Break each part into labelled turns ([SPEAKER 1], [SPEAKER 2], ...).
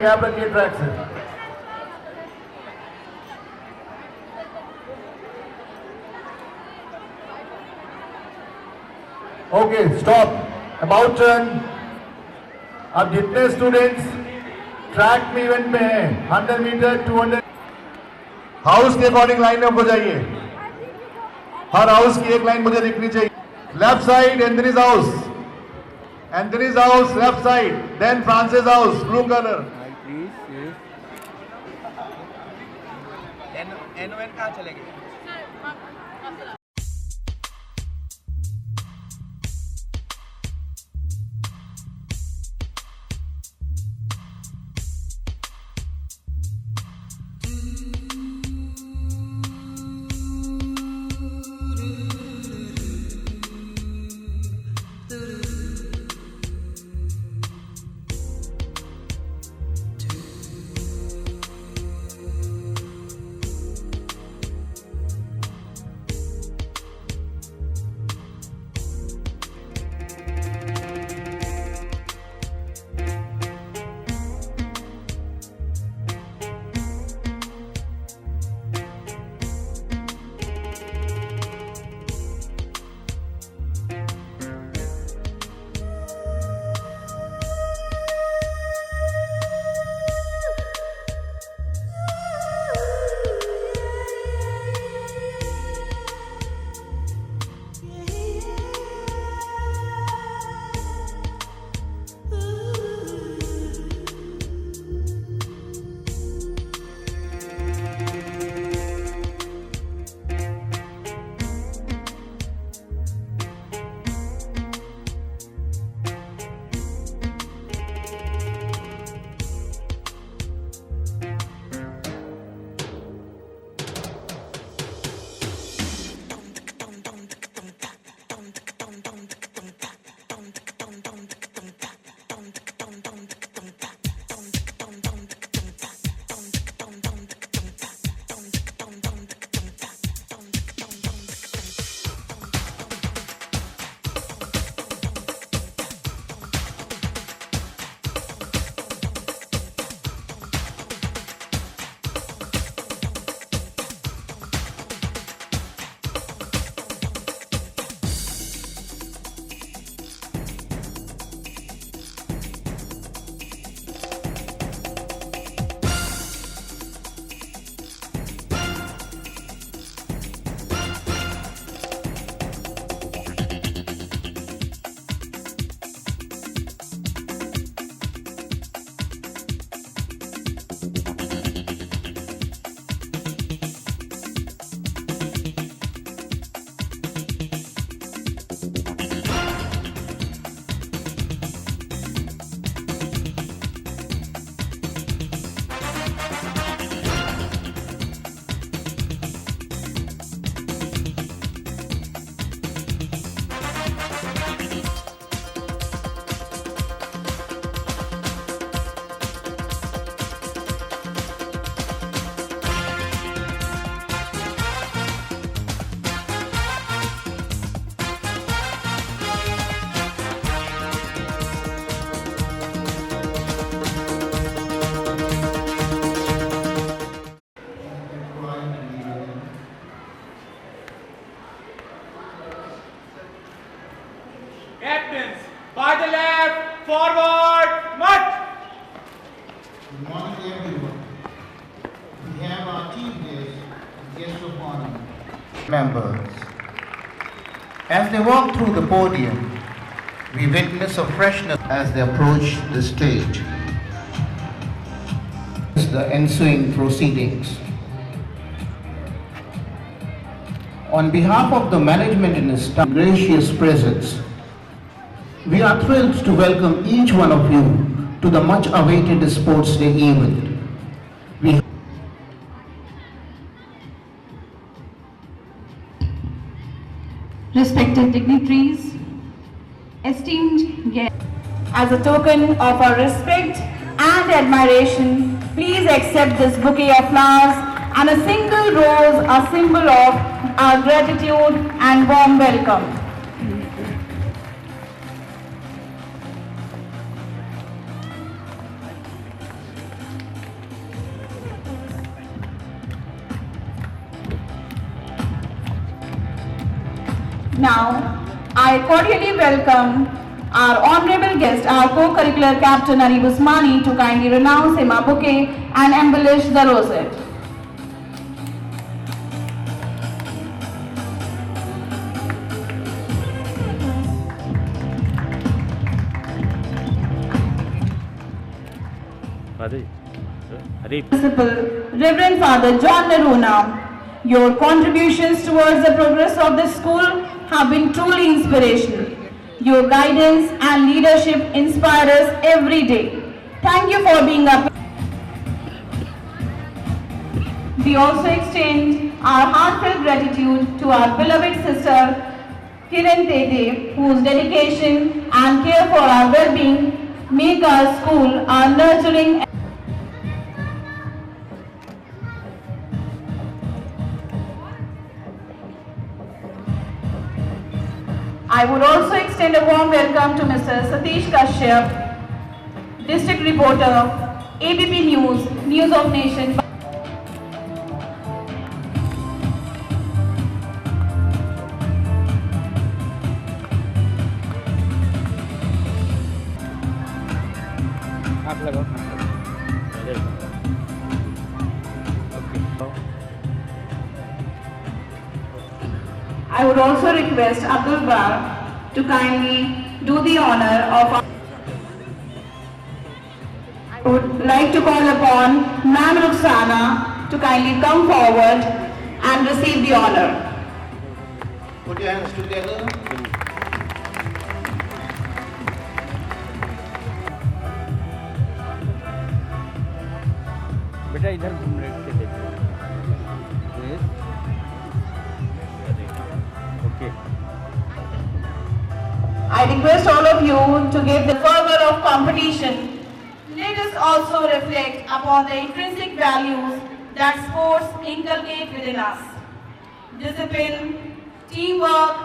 [SPEAKER 1] Camera के track से okay stop about turn. अब जितने स्टूडेंट्स ट्रैक में इवेंट में हैं 100 मीटर 200 हाउस के अकॉर्डिंग लाइन अप हो जाइए। हर हाउस की एक लाइन मुझे दिखनी चाहिए। Left side Anthony's house, Anthony's house left side, then Francis house blue colour.
[SPEAKER 2] एनओएन कहाँ चले गए?
[SPEAKER 3] Captains, by the left, forward, march!
[SPEAKER 4] Good morning, everyone. We have our chief guest of honor, members. As they walk through the podium, we witness a freshness as they approach the stage. The ensuing proceedings. On behalf of the management and its gracious presence, we are thrilled to welcome each one of you to the much-awaited Sports Day event.
[SPEAKER 5] Respected dignitaries, esteemed guests,
[SPEAKER 6] as a token of our respect and admiration, please accept this bouquet of flowers and a single rose, a symbol of our gratitude and warm welcome. Now, I cordially welcome our honorable guest, our co-curricular captain Arif Usmani, to kindly renounce him a bouquet and embellish the rosette. Principal, Reverend Father John Naruna, your contributions towards the progress of the school have been truly inspirational. Your guidance and leadership inspire us every day. Thank you for being up. We also extend our heartfelt gratitude to our beloved sister Kiran Tete, whose dedication and care for our well-being make our school our nurturing. I would also extend a warm welcome to Mr. Satish Kashyap, District Reporter, ABP News, News of Nation. I would also request Abdul Bar to kindly do the honor of our. I would like to call upon Ma'am Ruxana to kindly come forward and receive the honor.
[SPEAKER 4] Put your hands together.
[SPEAKER 3] बेटा इधर घूम रहे के देखो okay
[SPEAKER 6] I request all of you to give the fervor of competition. Let us also reflect upon the intrinsic values that sports inculcate within us. Discipline, teamwork,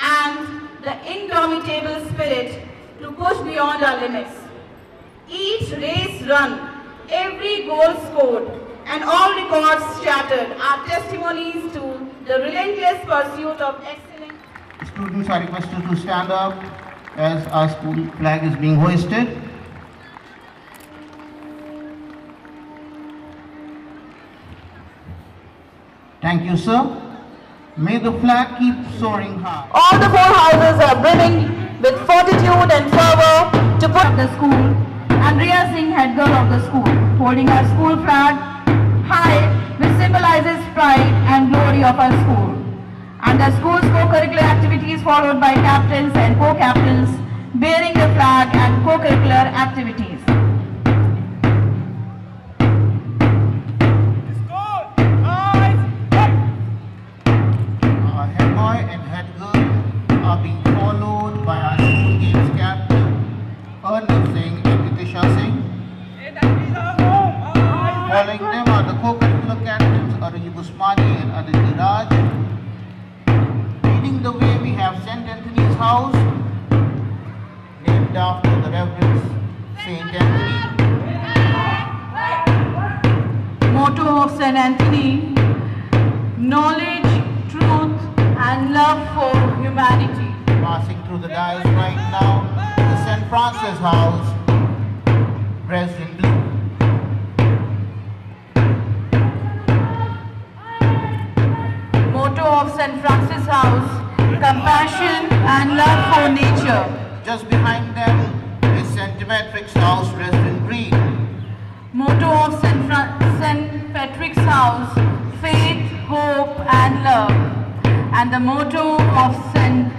[SPEAKER 6] and the indomitable spirit to push beyond our limits. Each race run, every goal scored, and all records shattered are testimonies to the relentless pursuit of excellence.
[SPEAKER 4] Students are requested to stand up as our school flag is being hoisted. Thank you, sir. May the flag keep soaring high.
[SPEAKER 6] All the four houses are brimming with fortitude and fervor to put up the school. Andrea Singh, head girl of the school, holding our school flag high, which symbolizes pride and glory of our school. And the school's co-curricular activities followed by captains and co-captains bearing the flag and co-curricular activities.
[SPEAKER 4] Our head boy and head girl are being followed by our school games captain, Arnav Singh and Vitisha Singh. Following them are the co-curricular captains, Arif Usmani and Aditi Raj. Leading the way, we have St. Anthony's House, named after the Reverend St. Anthony.
[SPEAKER 6] Motto of St. Anthony: knowledge, truth, and love for humanity.
[SPEAKER 4] Passing through the dais right now, the St. Francis House, dressed in blue.
[SPEAKER 6] Motto of St. Francis House: compassion and love for nature.
[SPEAKER 4] Just behind them is St. Demetric's House, dressed in green.
[SPEAKER 6] Motto of St. Patrick's House: faith, hope, and love. And the motto of St.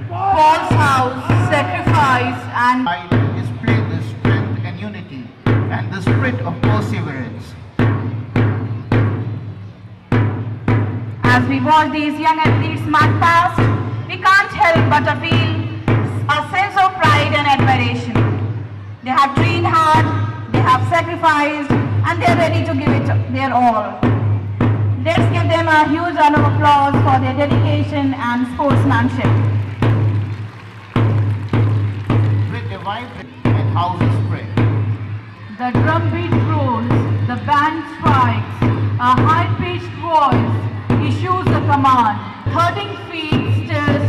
[SPEAKER 6] Paul's House: sacrifice and.
[SPEAKER 4] I display the strength and unity and the spirit of perseverance.
[SPEAKER 6] As we watch these young athletes march past, we can't help but feel a sense of pride and admiration. They have trained hard, they have sacrificed, and they are ready to give it their all. Let's give them a huge round of applause for their dedication and sportsmanship.
[SPEAKER 4] With the vibrant and houses spread.
[SPEAKER 6] The drumbeat rolls, the band strikes, a high-pitched voice issues a command. 13 feet stirs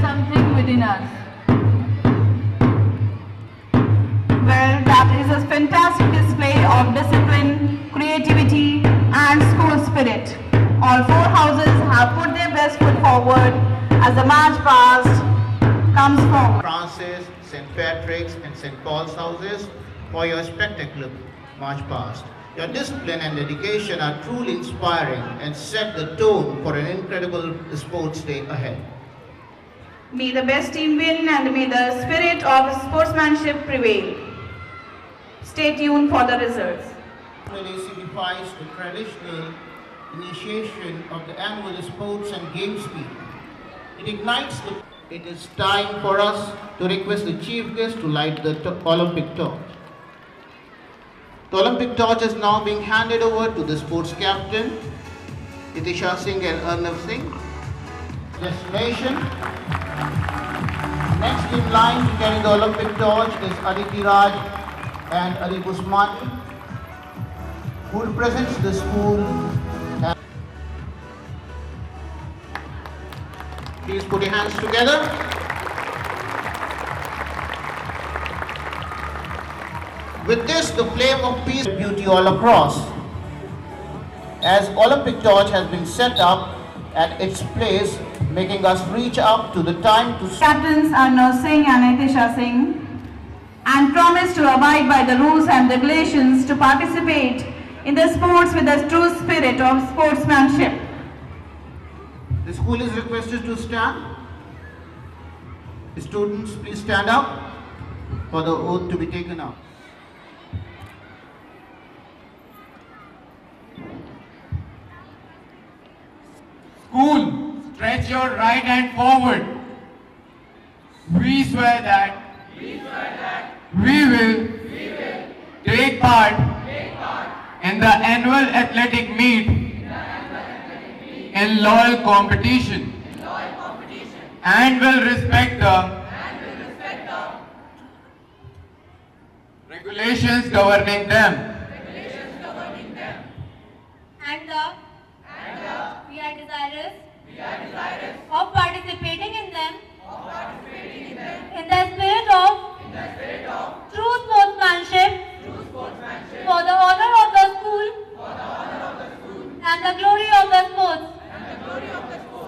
[SPEAKER 6] winners. Well, that is a fantastic display of discipline, creativity and school spirit. All four houses have put their best foot forward as the march past comes forward.
[SPEAKER 4] Francis, St. Patrick's and St. Paul's houses for your spectacular march past. Your discipline and dedication are truly inspiring and set the tone for an incredible sports day ahead.
[SPEAKER 6] May the best team win and may the spirit of sportsmanship prevail. Stay tuned for the results.
[SPEAKER 4] Really signifies the traditional initiation of the annual sports and games meet. It ignites the... It is time for us to request the chief guest to light the Olympic torch. The Olympic torch is now being handed over to the sports captain, Itisha Singh and Arnav Singh. Destination. Next in line to carry the Olympic torch is Aditi Raj and Ali Usmani, who represents the school. Please put your hands together. With this, the flame of peace and beauty all across. As Olympic torch has been set up at its place, making us reach up to the time to...
[SPEAKER 6] Captains Arnav Singh and Itisha Singh and promise to abide by the rules and regulations to participate in the sports with the true spirit of sportsmanship.
[SPEAKER 4] The school is requested to stand. The students, please stand up for the oath to be taken up.
[SPEAKER 3] School, stretch your right hand forward. We swear that we will take part in the annual athletic meet in loyal competition and will respect the regulations governing them.
[SPEAKER 2] We are desirous of participating in them in the spirit of true sportsmanship for the honor of the school and the glory of the sports.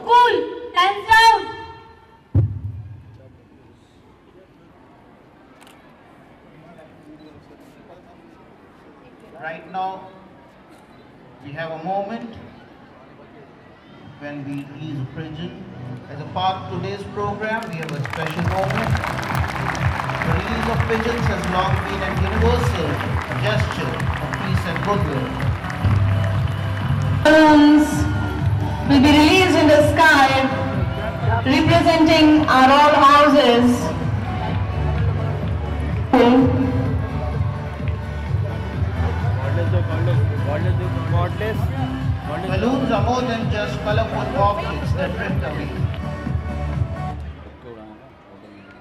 [SPEAKER 2] School, hands down.
[SPEAKER 4] Right now, we have a moment when we release a pigeon. As a part of today's program, we have a special moment. The release of pigeons has long been an universal gesture of peace and goodwill.
[SPEAKER 6] Balloons will be released in the sky representing our all houses.
[SPEAKER 4] Balloons are more than just colorful objects that drift away.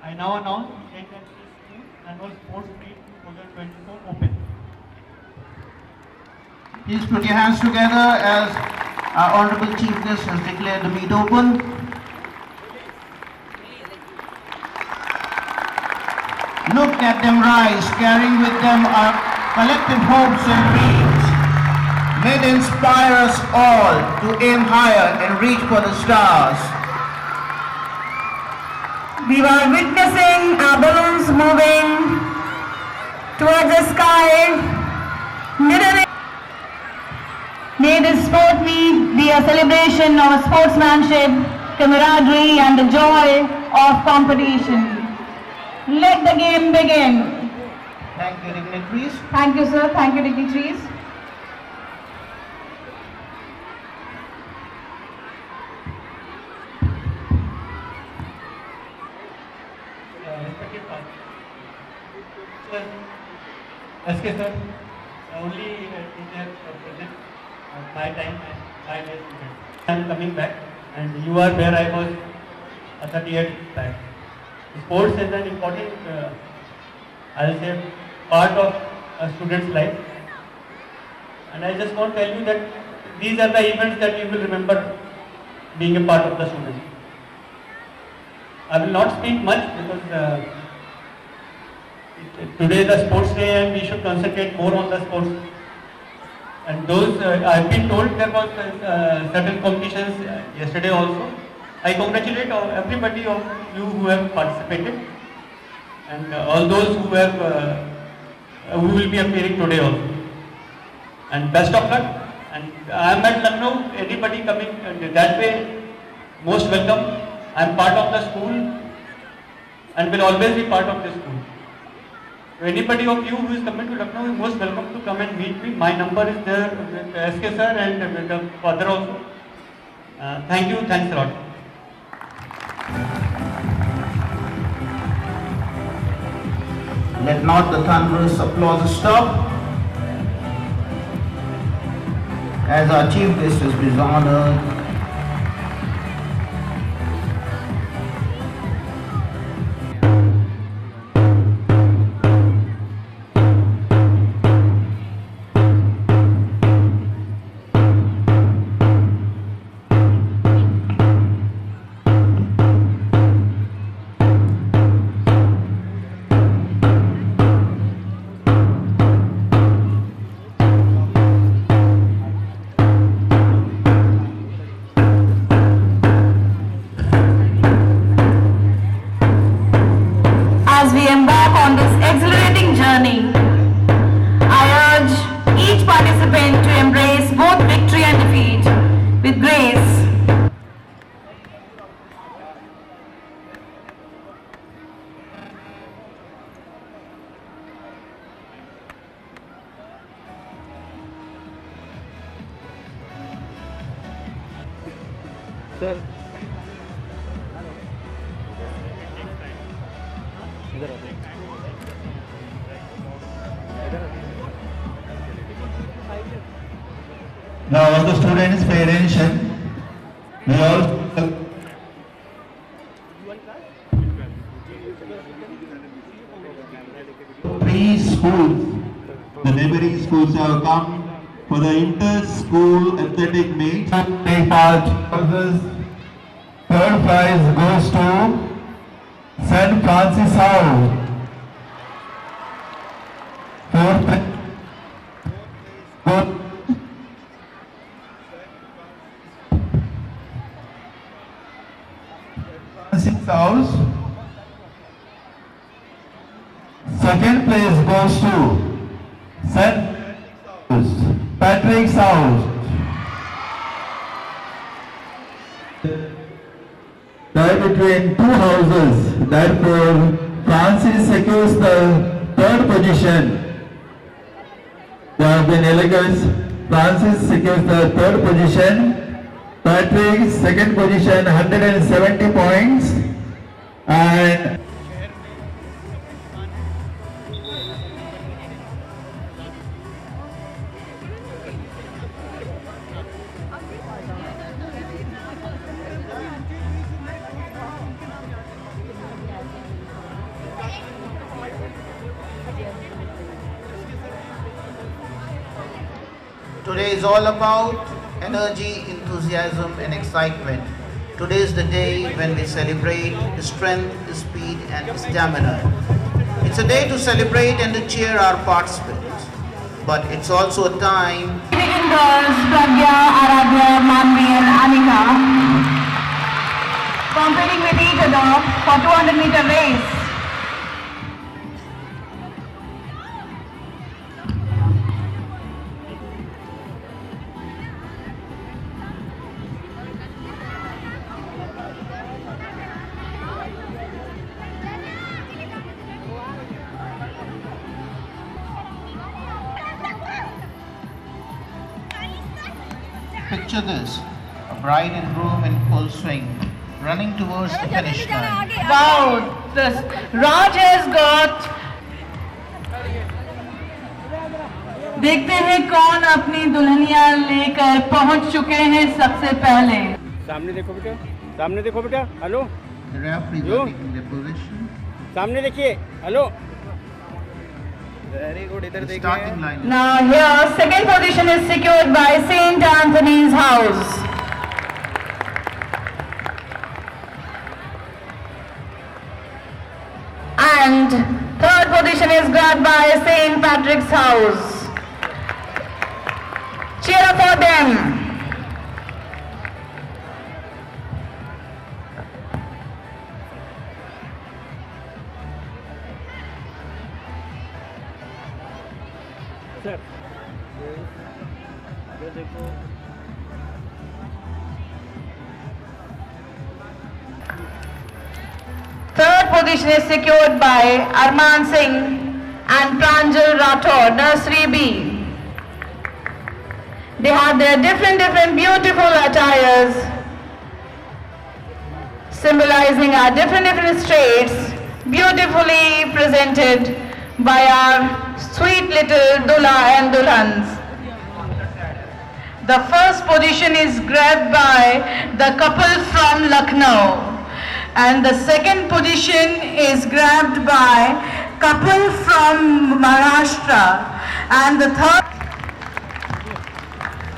[SPEAKER 7] I now announce the annual sports meet 2024 open.
[SPEAKER 4] Please put your hands together as our Honorable Chief Guest has declared the meet open. Look at them rise, carrying with them our collective hopes and dreams. May they inspire us all to aim higher and reach for the stars.
[SPEAKER 6] We were witnessing our balloons moving towards the sky, mirroring. May this sport meet be a celebration of sportsmanship, camaraderie and the joy of competition. Let the game begin.
[SPEAKER 4] Thank you, dignitaries.
[SPEAKER 6] Thank you, sir. Thank you, dignitaries.
[SPEAKER 7] Respected father. Sir, SK sir, only in their present my time and my dear students. I am coming back and you are where I was 30 years back. Sports is an important, I'll say, part of a student's life. And I just want to tell you that these are the events that you will remember being a part of the student. I will not speak much because today is the sports day and we should concentrate more on the sports. And those, I've been told there was certain competitions yesterday also. I congratulate everybody of you who have participated and all those who have, who will be appearing today also. And best of luck. And I am at Lucknow, anybody coming that way, most welcome. I am part of the school and will always be part of the school. So anybody of you who is coming to Lucknow is most welcome to come and meet me. My number is there with SK sir and with the father also. Thank you, thanks a lot.
[SPEAKER 4] Let not the thunderous applause stop. As our chief guest has been honored,
[SPEAKER 6] as we embark on this exhilarating journey, I urge each participant to embrace both victory and defeat with grace.
[SPEAKER 1] Now all the students pay attention. We all three schools, the neighboring schools have come for the inter-school athletic meet. Take part. Third prize goes to St. Francis House. Fourth prize goes Francis House. Second place goes to St. Patrick's House. Tie between two houses, therefore Francis secures the third position. There have been elegance. Francis secures the third position. Patrick second position, 170 points. And
[SPEAKER 4] today is all about energy, enthusiasm and excitement. Today is the day when we celebrate strength, speed and stamina. It's a day to celebrate and to cheer our participants. But it's also a time
[SPEAKER 6] Indian girls Pragya, Aradhya, Manvi and Anika competing with each other for 200-meter race.
[SPEAKER 4] Picture this, a bride and groom in full swing, running towards the finish line.
[SPEAKER 6] Wow, this Raj has got. देखते हैं कौन अपनी दुल्हनिया लेकर पहुंच चुके हैं सबसे पहले.
[SPEAKER 8] सामने देखो बेटा, सामने देखो बेटा, hello.
[SPEAKER 4] The referees are taking their position.
[SPEAKER 8] सामने देखिए, hello.
[SPEAKER 4] The starting line.
[SPEAKER 6] Now here, second position is secured by St. Anthony's House. grabbed by St. Patrick's House. Cheer for them.
[SPEAKER 8] Sir ये देखो
[SPEAKER 6] Third position is secured by Arman Singh and Pranjal Rathod, Nursery B. They have their different beautiful attires symbolizing our different states, beautifully presented by our sweet little Dulha and Dulhans. The first position is grabbed by the couple from Lucknow. And the second position is grabbed by couple from Maharashtra. And the third,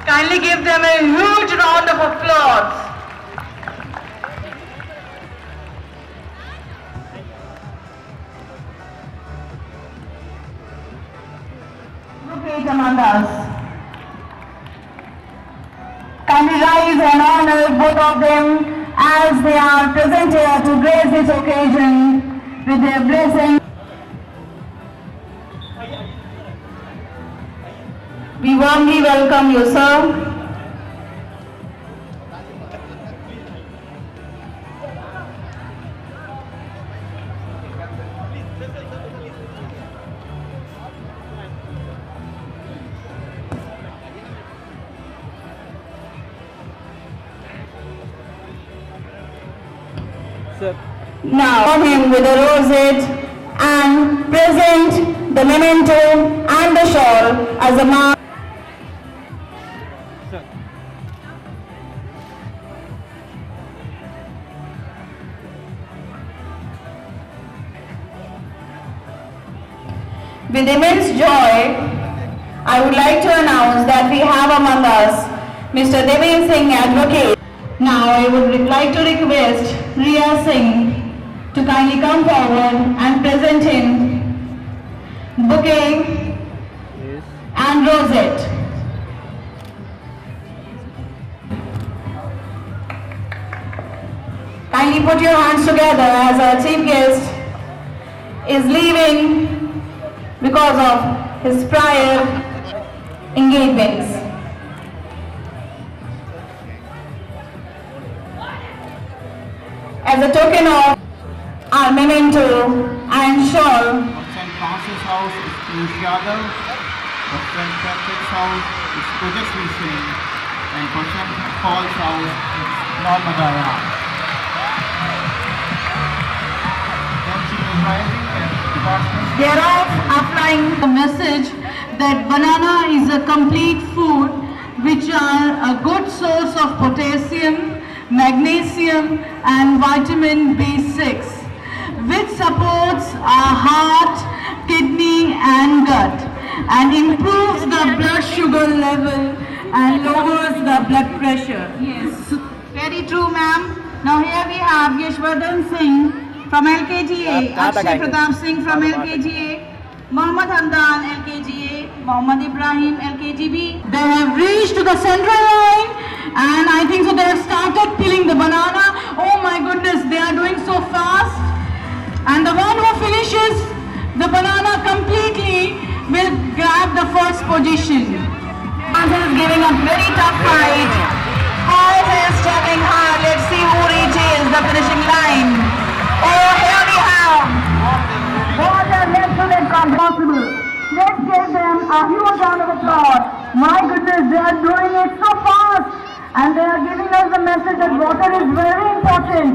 [SPEAKER 6] kindly give them a huge round of applause. Group among us. Kindly rise and honor both of them as they are present here to grace this occasion with their blessing. We warmly welcome you, sir.
[SPEAKER 8] Sir
[SPEAKER 6] Now honor him with a rosette and present the memento and the shawl as a mark.
[SPEAKER 8] Sir
[SPEAKER 6] With immense joy, I would like to announce that we have among us Mr. Devin Singh, Advocate. Now I would like to request Riya Singh to kindly come forward and present him bouquet and rosette. Kindly put your hands together as our chief guest is leaving because of his prior engagements. As a token of our memento and shawl,
[SPEAKER 4] St. Francis House is Piyush Yadav, the St. Patrick's House is Tejasvi Singh, and for St. Paul's House is Norma Dayan. Then she is rising and department.
[SPEAKER 6] thereof applying the message that banana is a complete food which are a good source of potassium, magnesium and vitamin B6, which supports our heart, kidney and gut and improves the blood sugar level and lowers the blood pressure. Yes, very true, ma'am. Now here we have Yashwardhan Singh from LKGA, Akshay Pratap Singh from LKGA, Mohammad Hamdan LKGA, Mohammad Ibrahim LKGB. They have reached to the central line and I think so they have started peeling the banana. Oh my goodness, they are doing so fast. And the one who finishes the banana completely will grab the first position. Pranjal is giving a very tough fight. Heart is stepping hard. Let's see who reaches the finishing line. Oh, here we have. What a excellent possible. Let's give them a huge round of applause. My goodness, they are doing it so fast. And they are giving us the message that water is very important.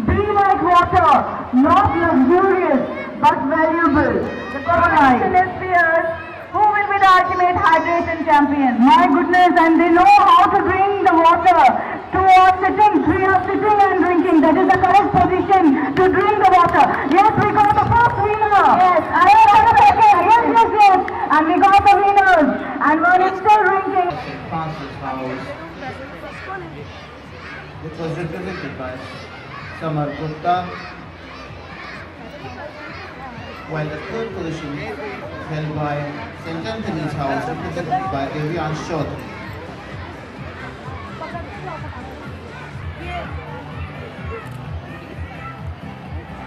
[SPEAKER 6] Be like water, not luxurious, but valuable. The question is fierce. Who will be the ultimate hydration champion? My goodness, and they know how to drink the water. Two are sitting, three are sitting and drinking. That is the correct position to drink the water. Yes, we got the first winner. Yes, yes. And we got the winners. And one is still drinking.
[SPEAKER 4] St. Francis House, which was represented by Samar Gupta. while the third position is held by St. Anthony's House, represented by Devyans Chaudhary.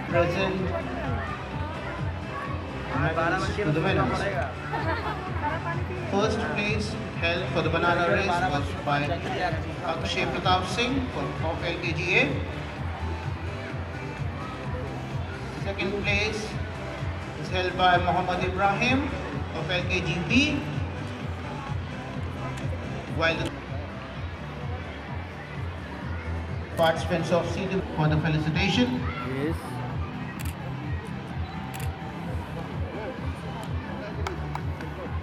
[SPEAKER 4] Present medals to the winners. First place held for the banana race was by Akshay Pratap Singh of LKGA. Second place is held by Muhammad Ibrahim of LKGB, while the participants of CD for the felicitation.
[SPEAKER 8] Yes.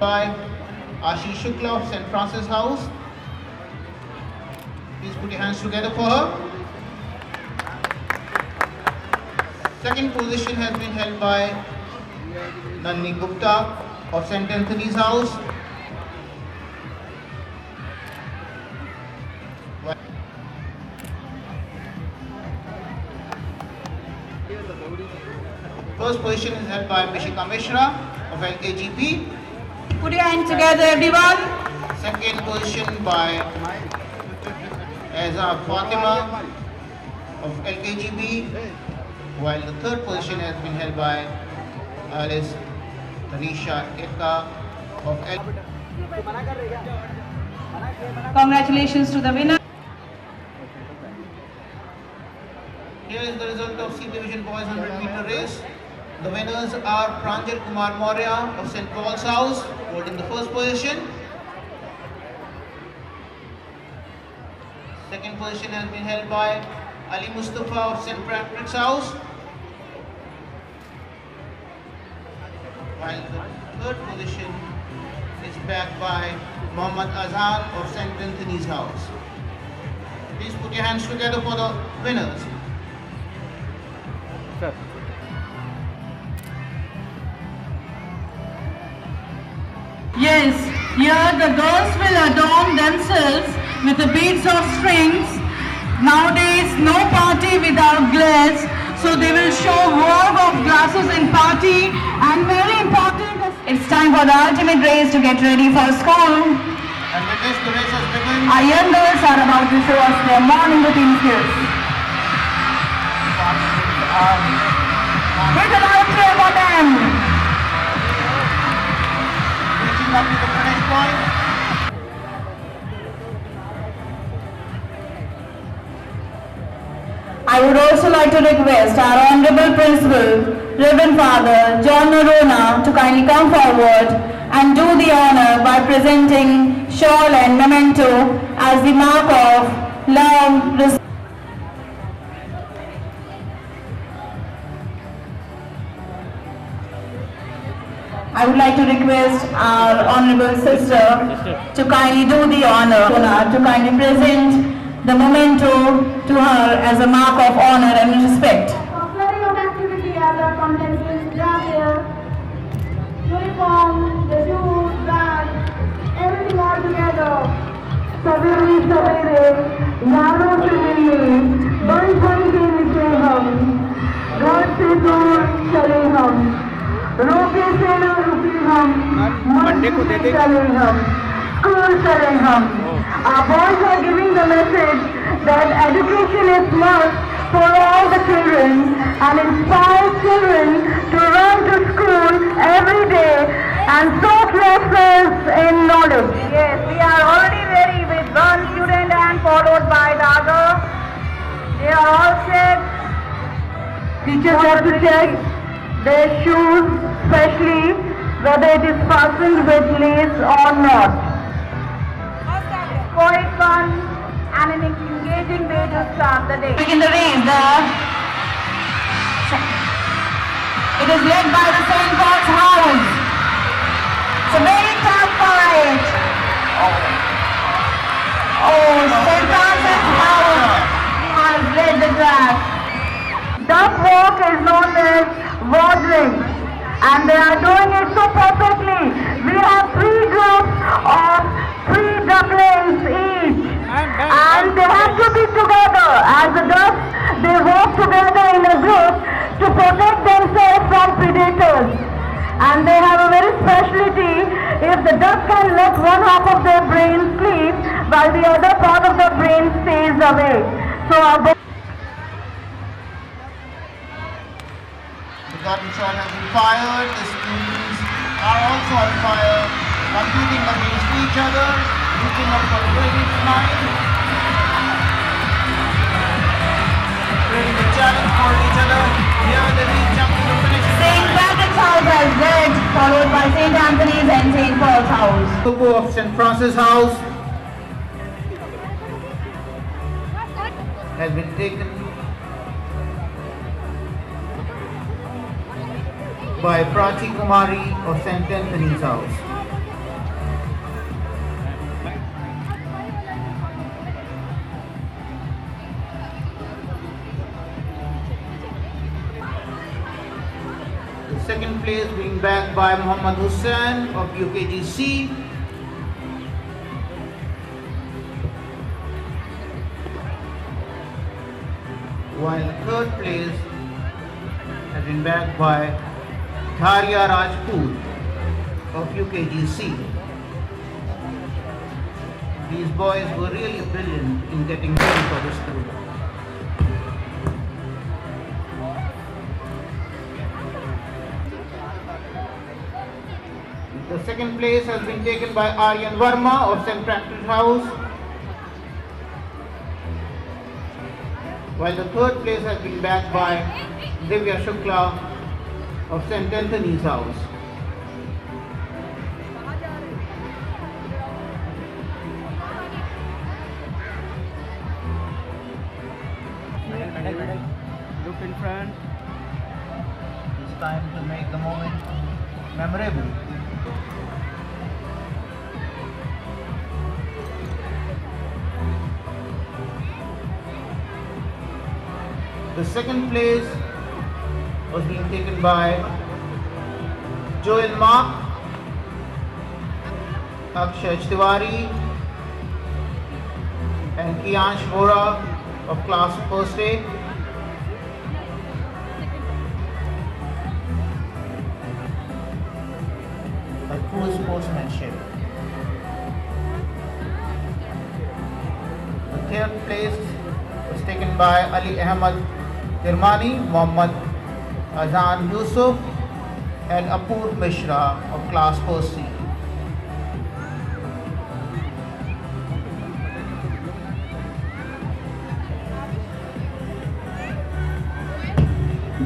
[SPEAKER 4] By Ashish Shukla of St. Francis House. Please put your hands together for her. Second position has been held by Nandini Gupta of St. Anthony's House. First position is held by Mishika Mishra of LKGP.
[SPEAKER 6] Put your hands together, everyone.
[SPEAKER 4] Second position by Eza Fatima of LKGB, while the third position has been held by Alice Tanisha Eka of LKGB.
[SPEAKER 6] Congratulations to the winner.
[SPEAKER 4] Here is the result of C Division Boys 100-meter race. The winners are Pranjal Kumar Maurya of St. Paul's House, holding the first position. Second position has been held by Ali Mustafa of St. Patrick's House, while the third position is backed by Muhammad Azhan of St. Anthony's House. Please put your hands together for the winners.
[SPEAKER 8] Sir.
[SPEAKER 6] Yes, here the girls will adorn themselves with the beads of strings. Nowadays, no party without glass, so they will show work of glasses in party. And very important, it's time for the ultimate race to get ready for school.
[SPEAKER 4] And with this, the race has begun.
[SPEAKER 6] Our young girls are about to show us their morning routine skills. Take a loud cheer for them.
[SPEAKER 4] Reaching up to the finish point.
[SPEAKER 6] I would also like to request our Honorable Principal, Reverend Father John Norona, to kindly come forward and do the honor by presenting shawl and memento as the mark of love, respect. I would like to request our Honorable Sister to kindly do the honor, to kindly present the memento to her as a mark of honor and respect.
[SPEAKER 2] Flurry of activity as our contents is here. Uniform, the shoes, bag, everything all together. Saveri savere, yaro se milne, bari bari ke niche hum, ghar se dur chale hum, roke se na ruki hum, man se chale hum, school chale hum. Our boys are giving the message that education is must for all the children and inspires children to run to school every day and soak themselves in knowledge. Yes, we are already ready with one student and followed by the other. They are all set. Teachers have to check their shoes, especially whether it is fastened with lace or not. Quite fun and an engaging way to start the day.
[SPEAKER 6] In the race, it is led by the St. Paul's House. It's a very tough fight. Oh, St. Francis House has led the track.
[SPEAKER 2] Duck walk is known as waddling and they are doing it so perfectly. We have 3 groups of 3 ducklings each and they have to be together. As the ducks, they walk together in a group
[SPEAKER 6] to protect themselves from predators. And they have a very specialty. If the duck can let one half of their brain sleep while the other part of the brain stays awake. So
[SPEAKER 4] The garden shot has been fired. The students are also on fire, competing against each other, reaching up for the very line, creating a challenge for each other. Here they reach up to the finish
[SPEAKER 6] St.
[SPEAKER 4] line.
[SPEAKER 6] Patrick's House has red, followed by St. Anthony's and St. Paul's House.
[SPEAKER 4] Logo of St. Francis House has been taken by Prachi Kumari of St. Anthony's House. The second place being bagged by Muhammad Hussain of UKGC. While the third place has been bagged by Dharia Rajput of UKGC. These boys were really brilliant in getting ready for this tour. The second place has been taken by Aryan Verma of St. Patrick's House, while the third place has been bagged by Divya Shukla of St. Anthony's House.
[SPEAKER 8] Look in front.
[SPEAKER 4] It's time to make the moment memorable. The second place was being taken by Joel Mark, Akshay Tiwari, and Kiyansh Vora of class first A. A true sportsmanship. The third place was taken by Ali Ahmad Kirmani, Muhammad Azan Yusuf, and Apur Mishra of class 4C.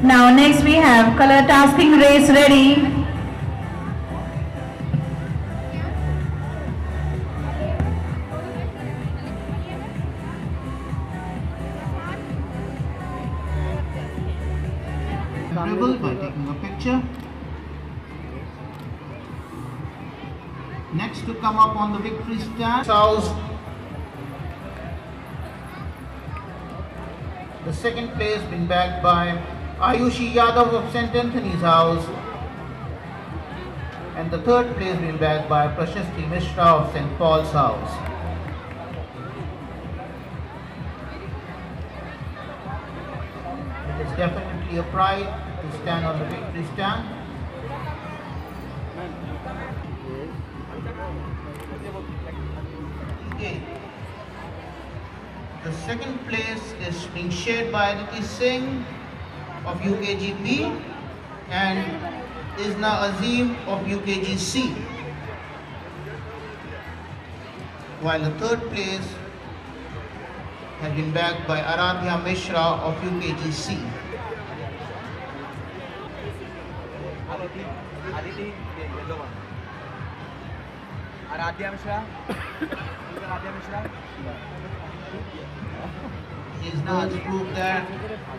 [SPEAKER 6] Now next we have color tasking race ready.
[SPEAKER 4] Memorable by taking a picture. Next to come up on the victory stand, House. The second place been bagged by Ayushi Yadav of St. Anthony's House, and the third place been bagged by Prashasti Mishra of St. Paul's House. It is definitely a pride to stand on the victory stand. Okay. The second place is being shared by Aditi Singh of UKGP and Isna Azim of UKGC, while the third place has been bagged by Aradhya Mishra of UKGC.
[SPEAKER 8] Aditi, yellow one. Aradhya Mishra. Aradhya Mishra.
[SPEAKER 4] Isna has proved that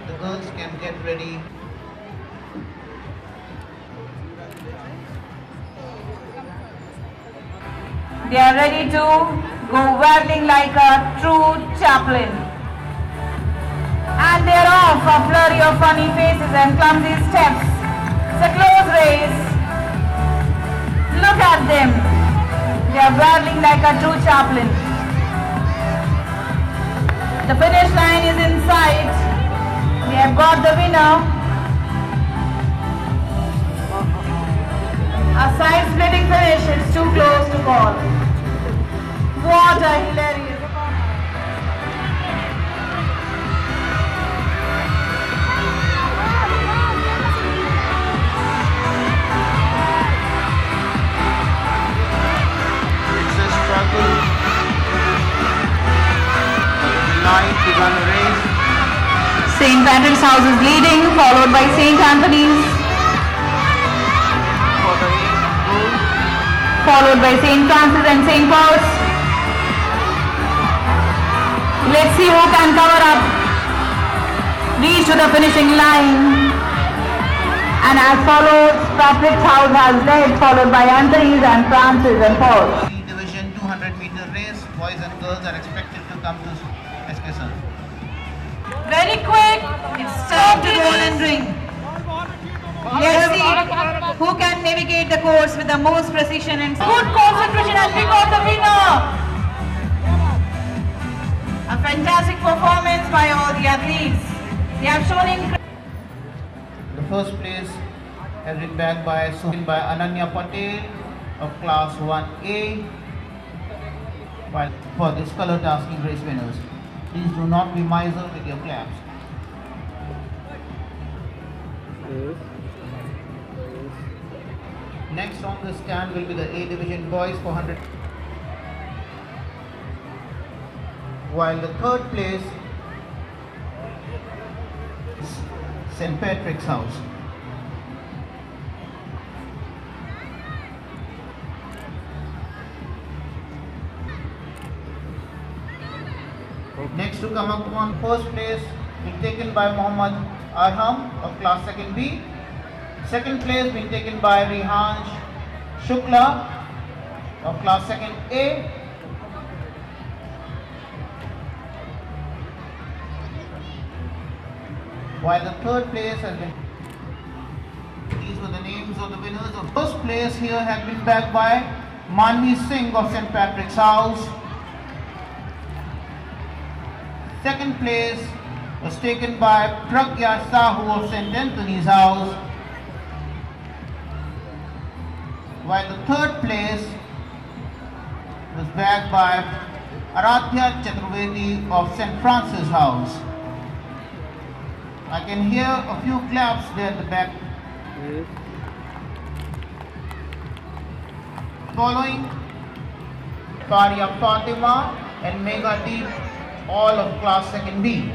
[SPEAKER 4] the girls can get ready.
[SPEAKER 6] They are ready to go whirling like a true chaplain. And they are off, a flurry of funny faces and clumsy steps. It's a close race. Look at them. They are whirling like a true chaplain. The finish line is in sight. We have got the winner. A side-splitting finish, it's too close to call. What a hilarious.
[SPEAKER 4] It's a struggle. Night to run a race.
[SPEAKER 6] St. Patrick's House is leading, followed by St. Anthony's,
[SPEAKER 4] For the goal.
[SPEAKER 6] followed by St. Francis and St. Paul's. Let's see who can cover up, reach to the finishing line. And as follows, Patrick's House has led, followed by Anthony's and Francis and Paul's.
[SPEAKER 4] Division 200-meter race. Boys and girls are expected to come to SK Sun.
[SPEAKER 6] Very quick, it's time to roll and ring. Let's see who can navigate the course with the most precision and good concentration, and we got the winner. A fantastic performance by all the athletes. They have shown incredible.
[SPEAKER 4] The first place has been bagged by Ananya Patel of class 1A. While for this color tasking race winners, please do not be miser with your claps. Next on the stand will be the A division boys 400. While the third place is St. Patrick's House. Next to come up on first place being taken by Muhammad Arham of class 2nd B. Second place being taken by Rihansh Shukla of class 2nd A. While the third place has been, these were the names of the winners. The first place here has been bagged by Manvi Singh of St. Patrick's House. Second place was taken by Pragya Sahu of St. Anthony's House. While the third place was bagged by Aradhya Chaturvedi of St. Francis House. I can hear a few claps there at the back. Following, Faria Fatima and Mega Deep, all of class 2nd B.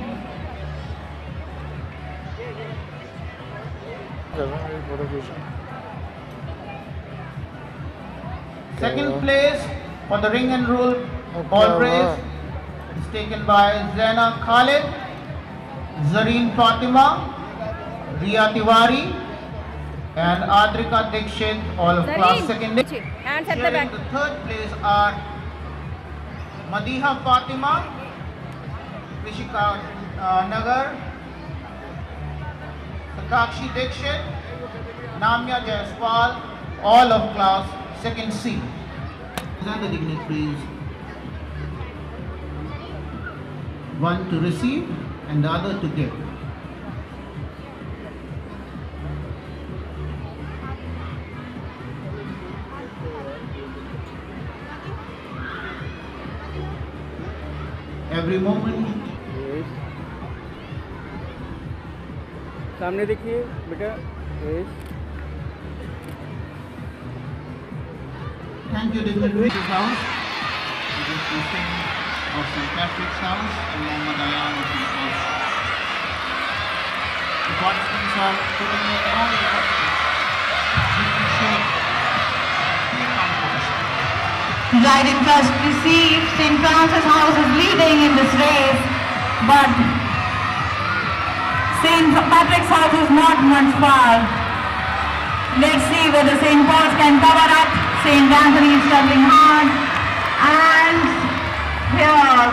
[SPEAKER 4] Second place for the ring and roll ball race is taken by Zaina Khalid, Zareen Fatima, Riya Tiwari and Adrika Dikshit, all of class 2nd A.
[SPEAKER 9] Hands at the
[SPEAKER 4] Here in
[SPEAKER 9] back.
[SPEAKER 4] the third place are Madiha Fatima, Rishika Nagar, Sakakshi Dikshit, Namya Jaiswal, all of class 2nd C. These are the dignitaries. One to receive and the other to give. Every moment.
[SPEAKER 8] सामने देखिए बेटा.
[SPEAKER 4] Thank you, dignitaries house. This is the Singh of St. Patrick's House and Muhammad Ayan of St. Paul's. The participants are putting in all the efforts to ensure the competition.
[SPEAKER 6] Right in first received, St. Francis House is leading in this race, but St. Patrick's House is not much far. Let's see whether St. Paul's can cover up. St. Anthony is struggling hard, and here.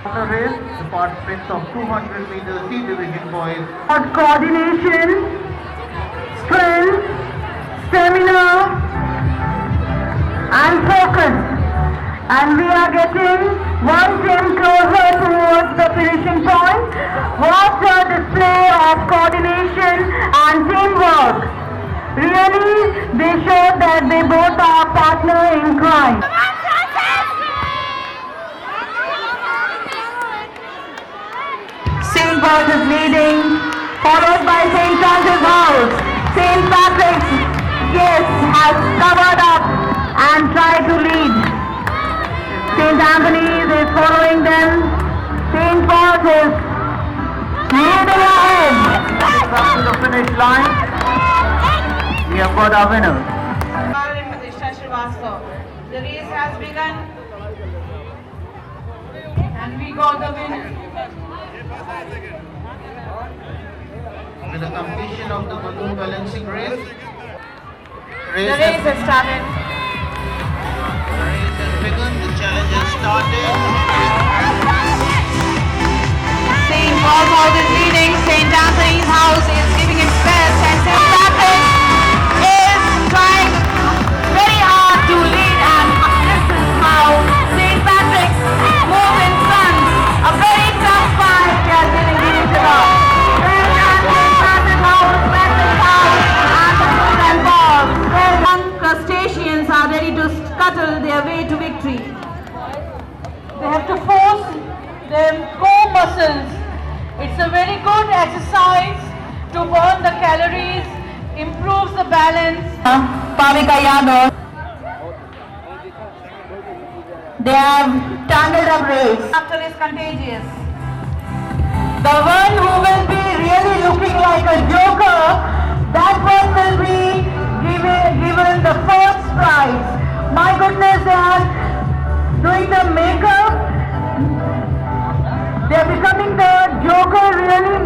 [SPEAKER 4] On the race, the participants of 200 meter C division boys.
[SPEAKER 6] Coordination, strength, stamina, and focus. And we are getting one team closer towards the finishing point. What a display of coordination and They showed that they both are partner in crime. St. Paul's is leading, followed by St. Francis House. St. Patrick's, yes, has covered up and tried to lead. St. Anthony's is following them. St. Paul's is leading ahead. Up to the finish line. We have got our winner.
[SPEAKER 9] The race has begun and we got the winner.
[SPEAKER 4] With the completion of the balloon balancing race.
[SPEAKER 9] The race has started.
[SPEAKER 4] The race has begun. The challenge has started.
[SPEAKER 6] St. Paul's House is leading, St. Anthony's House is giving its best, and St. Patrick's is trying very hard to lead, and this is how St. Patrick's moves in front. A very tough fight they are dealing with each other. St. Patrick's House, Patrick's House, and St. Paul's. Where young crustaceans are ready to scuttle their way to victory.
[SPEAKER 9] They have to force their core muscles. It's a very good exercise to burn the calories, improves the balance.
[SPEAKER 6] Pavika Yadav. They have standard up race.
[SPEAKER 9] Laughter is contagious.
[SPEAKER 6] The one who will be really looking like a joker, that one will be given the first prize. My goodness, they are doing the makeup. They are becoming the joker really.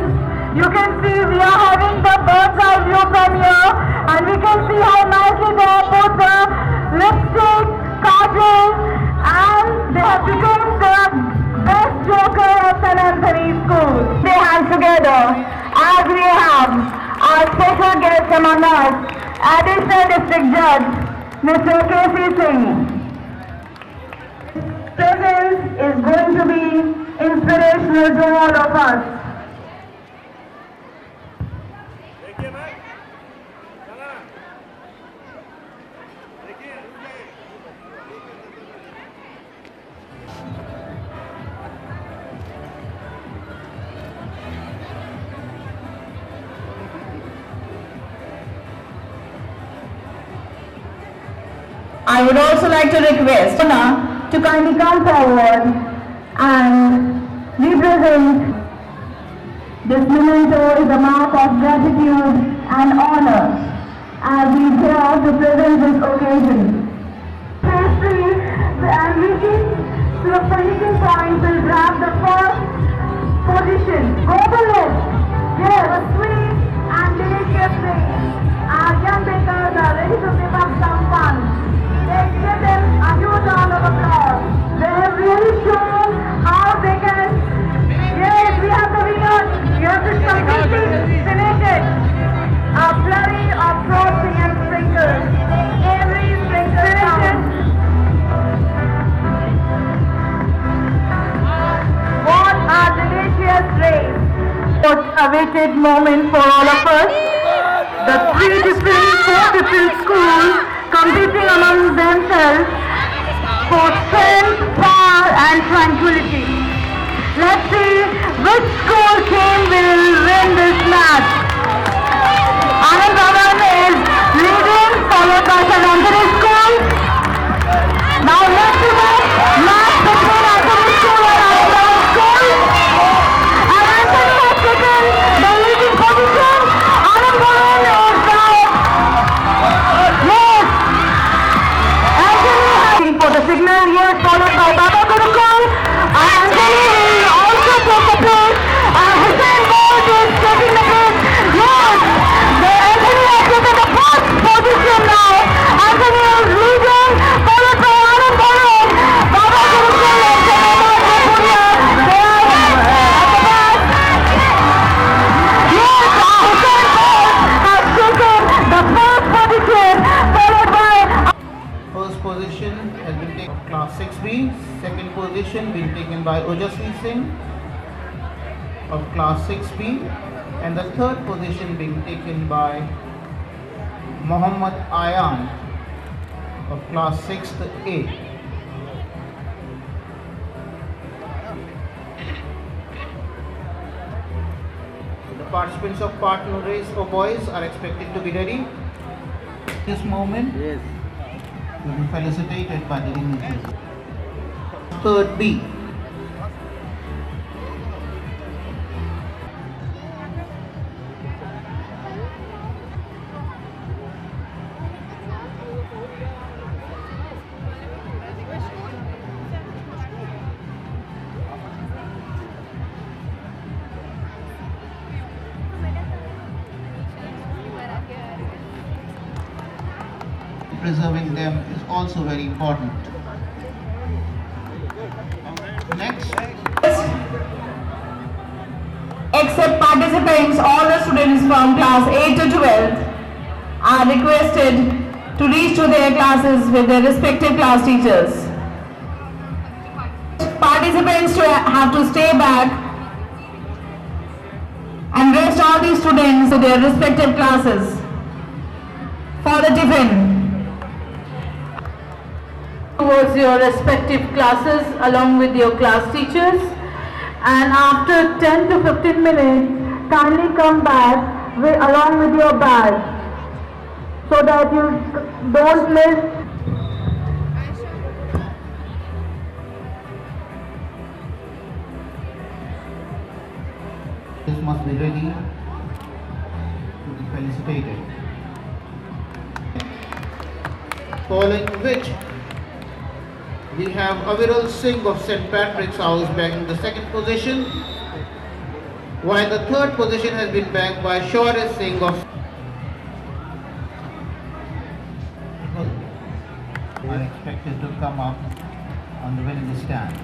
[SPEAKER 6] You can see we are having the bird's eye view from here, and we can see how nicely they have put the lipstick, kajal, and they have become the best joker of St. Anthony's School. They hands together as we have our special guest among us, Additional District Judge, Mr. K.C. Singh. Presence is going to be inspirational to all of us. I would also like to request Anna to kindly come forward and represent. This memento is a mark of gratitude and honor as we dare to present this occasion. Pastry and reaching to the finishing point will grab the first position. Go to left. Yes, a sweet and delicious thing. Our young bakers are ready to give up some fun. Let's give them a huge round of applause. They have really shown how they can. Yes, we have the winner. You have to completely finish it. A flurry of frosting and sprinkles. Every sprinkle counts. What a delicious race. What a awaited moment for all of us. The four different schools competing among themselves for strength, power and tranquility. Let's see which school team will win this match. Anand Bhavan is leading, followed by St. Anthony's School. Now let's see the match between Anthony School and Anand Bhavan School. And Anthony has taken the leading position. Anand Bhavan is now. Yes. Anthony has for the signal, yes, followed by Baba Gurukul. Anthony will also take the place. Hussain Bolt is taking the place. Yes. Anthony has taken the first position now. Anthony is leading, followed by Anand Bhavan. Baba Gurukul and Chandrababu Punia. They are at the back. Yes, Hussain Bolt has taken the first position, followed by.
[SPEAKER 4] First position has been taken by Class 6B. Second position being taken by Ojasvi Singh of Class 6B. And the third position being taken by Muhammad Ayan of class 6th A. The participants of partner race for boys are expected to be ready. This moment will be felicitated by the dignitaries. 3rd B. Preserving them is also very important. Next.
[SPEAKER 6] Except participants, all the students from class 8 to 12 are requested to reach to their classes with their respective class teachers. Participants have to stay back and rest all these students to their respective classes for the tiffin.
[SPEAKER 9] Towards your respective classes along with your class teachers, and after 10 to 15 minutes kindly come back along with your bag so that you don't miss.
[SPEAKER 4] This must be ready to be felicitated. Following which, we have Aviral Singh of St. Patrick's House bagging the 2nd position, while the 3rd position has been bagged by Shaurya Singh of are expected to come up on the winning stand.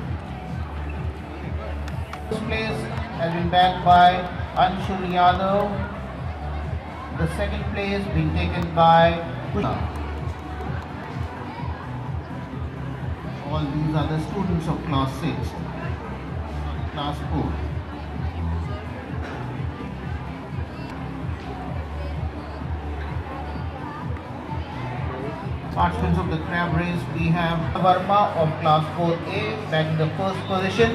[SPEAKER 4] First place has been bagged by Anshul Yadav. The 2nd place being taken by Pushpa. All these are the students of class 6, class 4. Participants of the crab race, we have Verma of class 4A bagging the 1st position,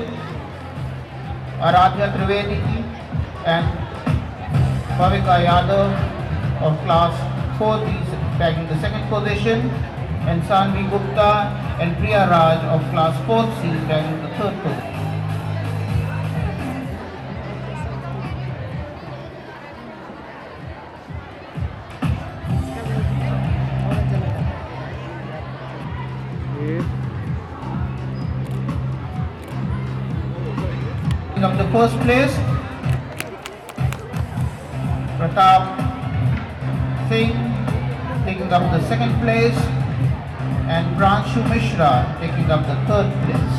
[SPEAKER 4] Aradhya Trivedi and Bhavika Yadav of class 4B bagging the 2nd position, and Sanvi Gupta and Priya Raj of class 4C bagging the 3rd position. Of the 1st place, Pratap Singh taking up the 2nd place, and Pranshu Mishra taking up the 3rd place.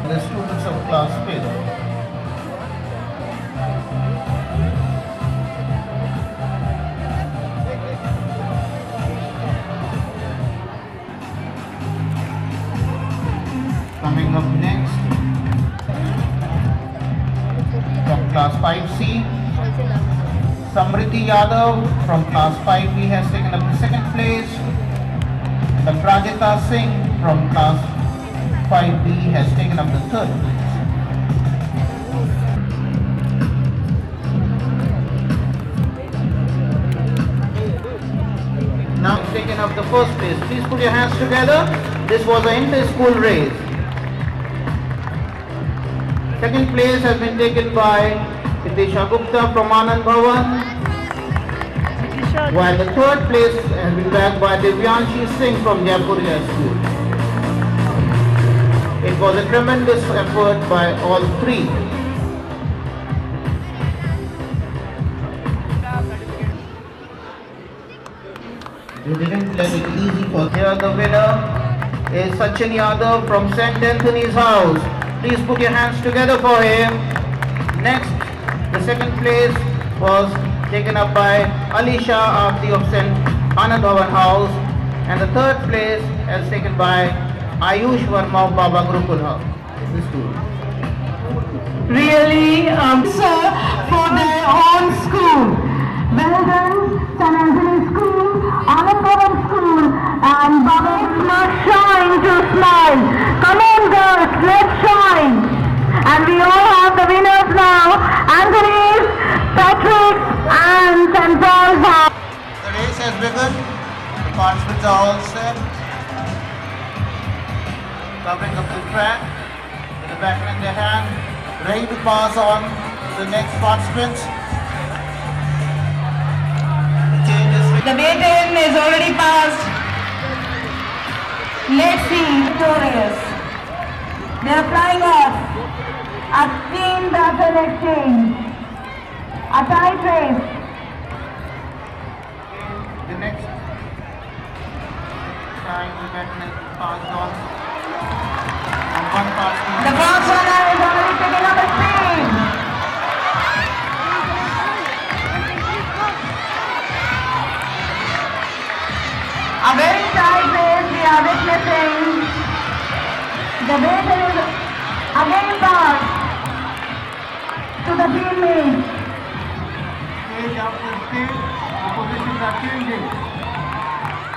[SPEAKER 4] The students of class 5th. Coming up next, from class 5C, Samriti Yadav from class 5B has taken up the 2nd place. And Prajita Singh from class 5B has taken up the 3rd place. Now taken up the 1st place. Please put your hands together. This was an inter-school race. 2nd place has been taken by Vidisha Gupta from Anand Bhavan, while the 3rd place has been bagged by Divyanshi Singh from Jaipuriya School. It was a tremendous effort by all 3. You didn't let it easy for here. The winner is Sachin Yadav from St. Anthony's House. Please put your hands together for him. Next, the 2nd place was taken up by Alisha Aarti of St. Anand Bhavan House, and the 3rd place is taken by Ayush Verma of Baba Gurukul House.
[SPEAKER 6] Really, sir, for their own school. Well done, St. Anthony School.
[SPEAKER 9] Come on girls, let's shine. And we all have the winners now. Anthony's, Patrick and St. Paul's House.
[SPEAKER 4] The race has begun. The participants are all set. Covering up the track with the baton in their hand, ready to pass on to the next participants. The change is
[SPEAKER 6] The baton is already passed. Let's see, victorious. They are flying off. A team baton exchange. A tight race.
[SPEAKER 4] the next time the baton is passed on. And one participant.
[SPEAKER 6] The fast runner is already picking up a speed. A very tight race we are witnessing. The baton is again passed to the teammate.
[SPEAKER 4] Stage after stage, the positions are changing.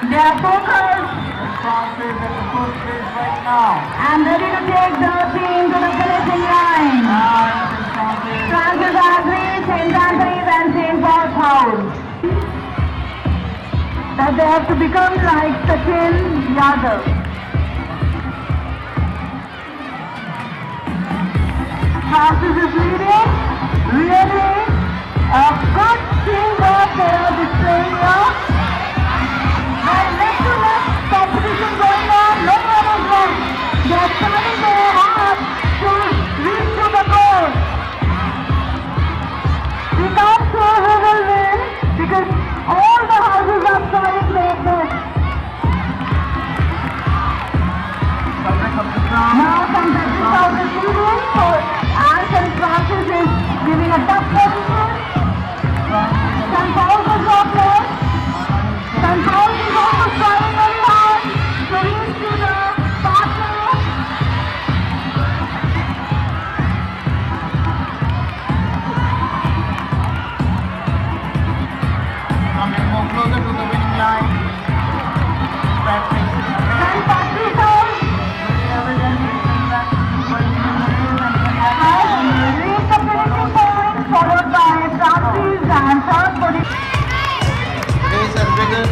[SPEAKER 6] They are focused
[SPEAKER 4] France is at the first place right now.
[SPEAKER 6] and ready to take the team to the finishing line. Francis Agri, St. Anthony's and St. Paul's House. That they have to become like Sachin Yadav. Francis is leading. Really a good teamwork they are displaying here. And left to left competition going on. No one is left. They are trying their hard to reach to the goal. We can't say who will win because all the houses are trying their best. Now St. Patrick's House is leading and St. Francis is giving a tough position. St. Paul's is not there. St. Paul's is also trying very hard to reach to the partner.
[SPEAKER 4] Coming more closer to the winning line. Patrick.
[SPEAKER 6] St. Patrick's House has reached the finishing point, followed by Francis and third position.
[SPEAKER 4] Race has begun.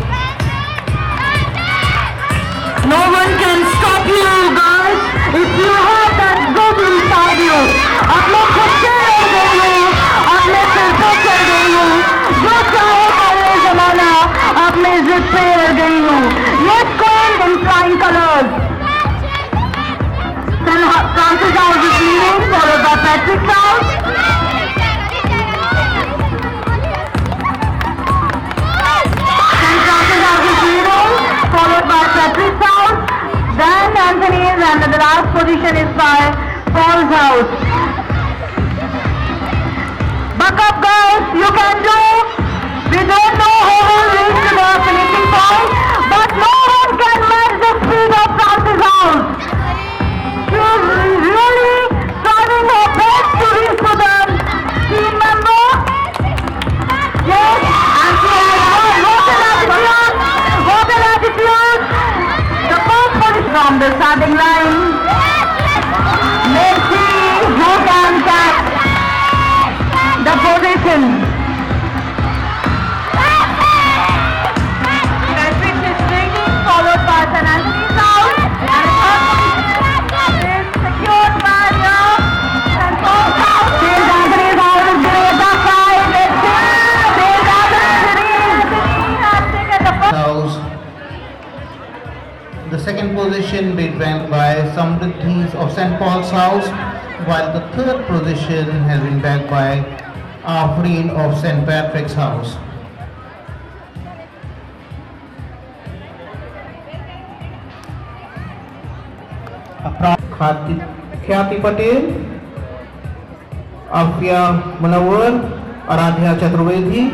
[SPEAKER 9] No one can stop you guys if you have that good inside you. अपने खुद से लड़ गई हो, अपने सिर पे चढ़ गई हो, जो चाहे करे जमाना, अपने जिद पे लड़ गई हो. Let's go in flying colors. Francis House is leading, followed by Patrick's House. St. Francis House is leading, followed by Patrick's House. Then Anthony's, and the last position is by Paul's House. Buck up guys, you can do. We don't know who will reach to the finishing point, but no one can match the speed of Francis House. She is really trying her best to reach to the team member. Yes, and she has what an attitude, what an attitude. The first position from the starting line. Let's see who can catch the position. Patrick is leading, followed by St. Anthony's House, and the third position is secured by St. Paul's House. St. Anthony's House is giving a tough fight. Let's see. St. Anthony has taken the first.
[SPEAKER 4] House. The second position been bagged by Samriddhis of St. Paul's House, while the third position has been bagged by Afreen of St. Patrick's House. Khyati Patel, Afia Munawar, Aradhya Chaturvedi,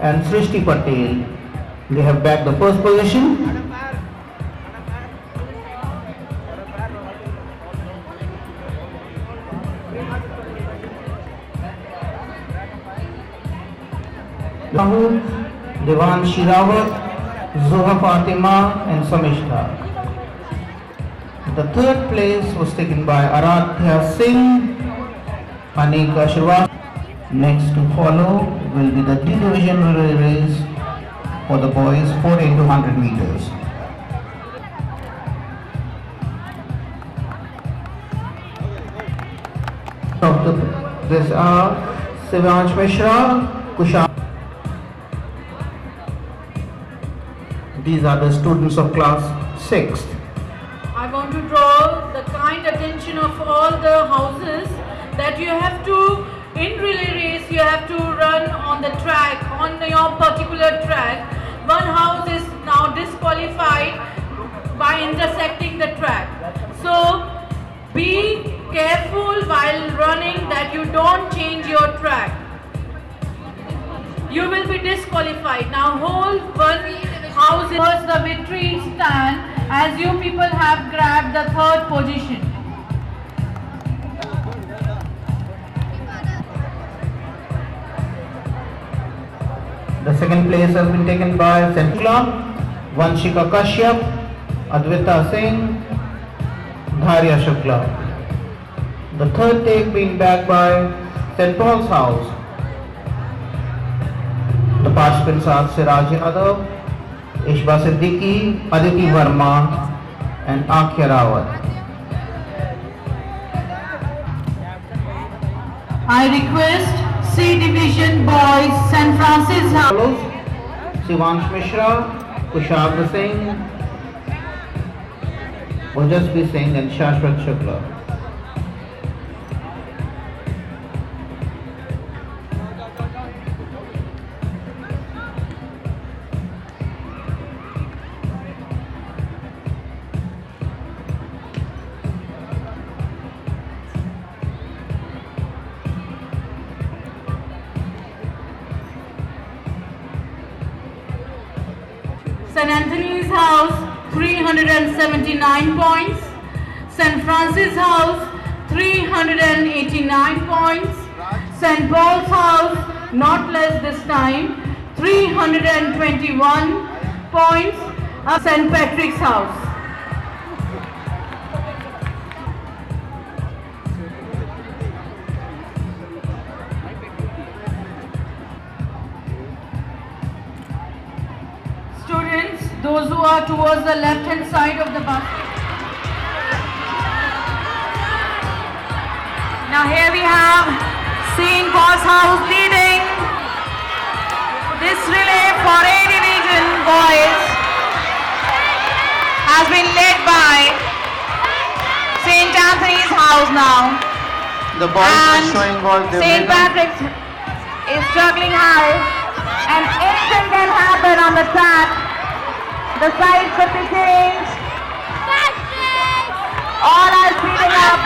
[SPEAKER 4] and Srishti Patel. They have bagged the first position. Rahul, Devan Shirawat, Zoha Fatima and Samishta. The third place was taken by Aradhya Singh, Anika Shrivastava. Next to follow will be the D-Division relay race for the boys 4 into 100 meters. These are Sivansh Mishra, Kushal. These are the students of class 6th.
[SPEAKER 9] I want to draw the kind attention of all the houses that you have to, in relay race, you have to run on the track, on your particular track. One house is now disqualified by intersecting the track. So be careful while running that you don't change your track. You will be disqualified. Now hold one house towards the victory stand as you people have grabbed the third position.
[SPEAKER 4] The second place has been taken by Sentla, Vanshika Kashyap, Advita Singh, Dharya Shukla. The third take being backed by St. Paul's House. The participants are Siraj Yadav, Ishba Siddiqui, Aditi Verma and Akhya Rawat.
[SPEAKER 9] I request C Division Boys, St. Francis House.
[SPEAKER 4] Follows Sivansh Mishra, Kushabha Singh, Ojasvi Singh and Shashwat Shukla.
[SPEAKER 9] St. Anthony's House, 379 points. St. Francis House, 389 points. St. Paul's House, not less this time, 321 points. St. Patrick's House. Students, those who are towards the left hand side of the basket. Now here we have St. Paul's House leading this relay for A Division boys has been led by St. Anthony's House now.
[SPEAKER 4] The boys are showing what they've
[SPEAKER 9] St.
[SPEAKER 4] written.
[SPEAKER 9] Patrick's is struggling high and anything can happen on the track. The sides could be changed. All are speeding up.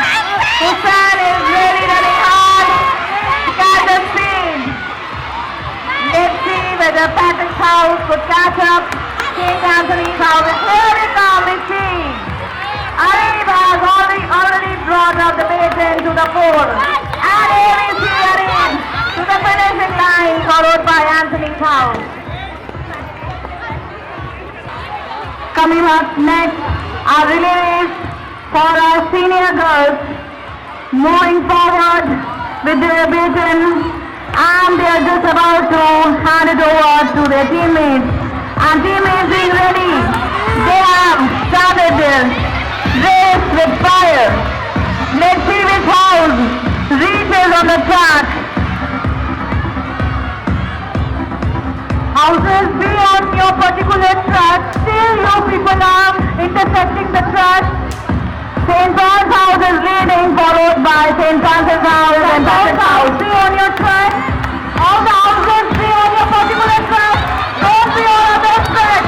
[SPEAKER 9] Hussain is really running hard to catch the speed. Let's see whether Patrick's House could catch up. St. Anthony's House. Here it comes, let's see. Arif has already brought up the basin to the fore. And here we see Arif to the finishing line, followed by Anthony's House. Coming up next, our relay race for our senior girls. Moving forward with their baton, and they are just about to hand it over to their teammates. And teammates being ready, they have started their race with fire. Let's see which house reaches on the track. Houses, be on your particular track. Still you people are intersecting the track. St. Paul's House is leading, followed by St. Francis House and Patrick's House. Be on your track. All the houses, be on your particular track. Don't be on other track.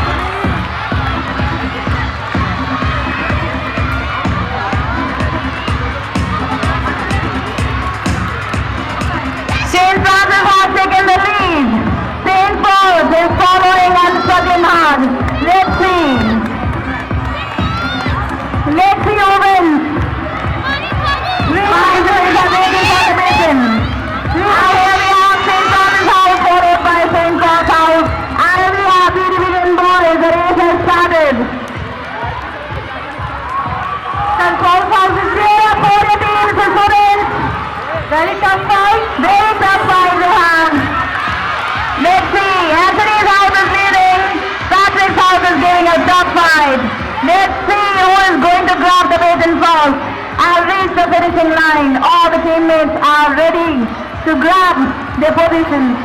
[SPEAKER 9] St. Francis has taken the lead. St. Paul's is following and struggling hard. Let's see. Let's see who wins. Risers are waiting for the baton. Now here we have St. Francis House followed by St. Paul's House. And here we have B Division boys. The race has started. side. Let's see who is going to grab the baton first and reach the finishing line. All the teammates are ready to grab their positions.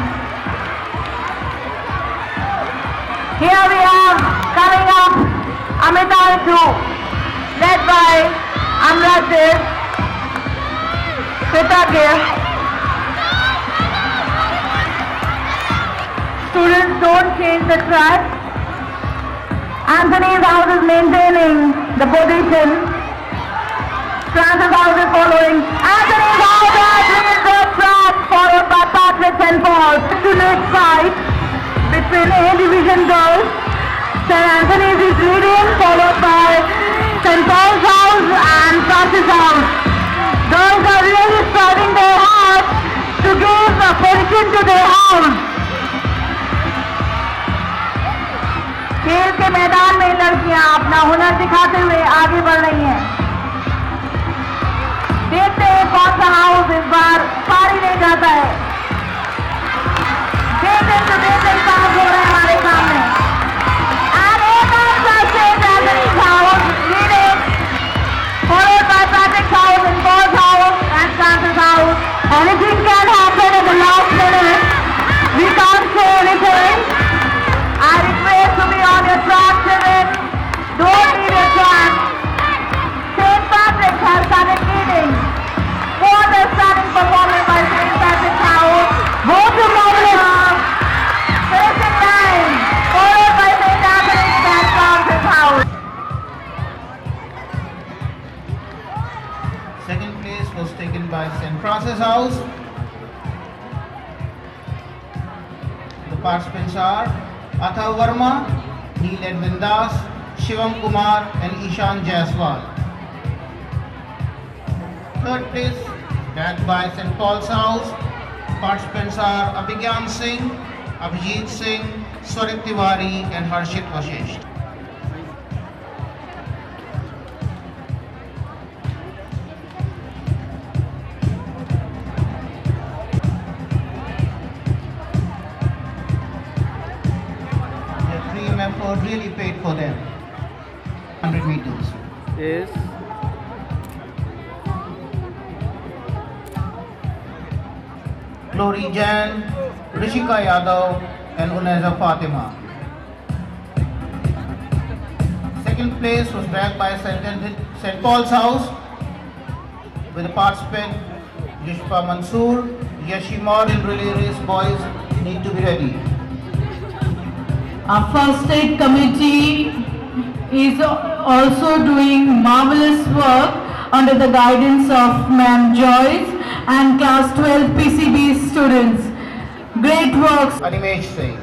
[SPEAKER 9] Here we are, coming up, Amitabh 2, led by Amrajit, Kritagir. Students, don't change the track. Anthony's house is maintaining the position. Francis house is following. Anthony's house has leads the track, followed by Patrick St. Paul. To next fight between A Division girls. St. Anthony's is leading, followed by St. Paul's house and Francis house. Girls are really striving their hard to give a position to their house. खेल के मैदान में लड़कियां अपना हुनर दिखाते हुए आगे बढ़ रही हैं। देखते हैं कौन सा हाउस इस बार पारी ले जाता है। देखते पास हो रहे हैं हमारे सामने। And एक आंसर से Anthony's house leading, followed by Patrick's house and Paul's house and Francis house. Anything can happen in the last minute. We can't say anything. I request to be on your track, children. Don't leave your track. St. Patrick's has started leading. What a stunning performance by St. Patrick's house. Both the marvelous. Finishing line. Followed by St. Anthony's and Francis house.
[SPEAKER 4] Second place was taken by St. Francis House. The participants are Athav Verma, Neil Edwin Das, Shivam Kumar and Ishan Jaiswal. Third place backed by St. Paul's House. Participants are Abhigyan Singh, Abhijit Singh, Swarik Tiwari and Harshit Vashish. Effort really paid for them. 100 meters.
[SPEAKER 8] Is
[SPEAKER 4] Glory Jan, Rishika Yadav and Unaiza Fatima. Second place was bagged by St. Paul's House with the participant Yishpa Mansoor. Yashimar and relay race boys need to be ready.
[SPEAKER 9] Our first aid committee is also doing marvelous work under the guidance of Ma'am Joyce and class 12 PCB students. Great work.
[SPEAKER 4] Animesh Singh.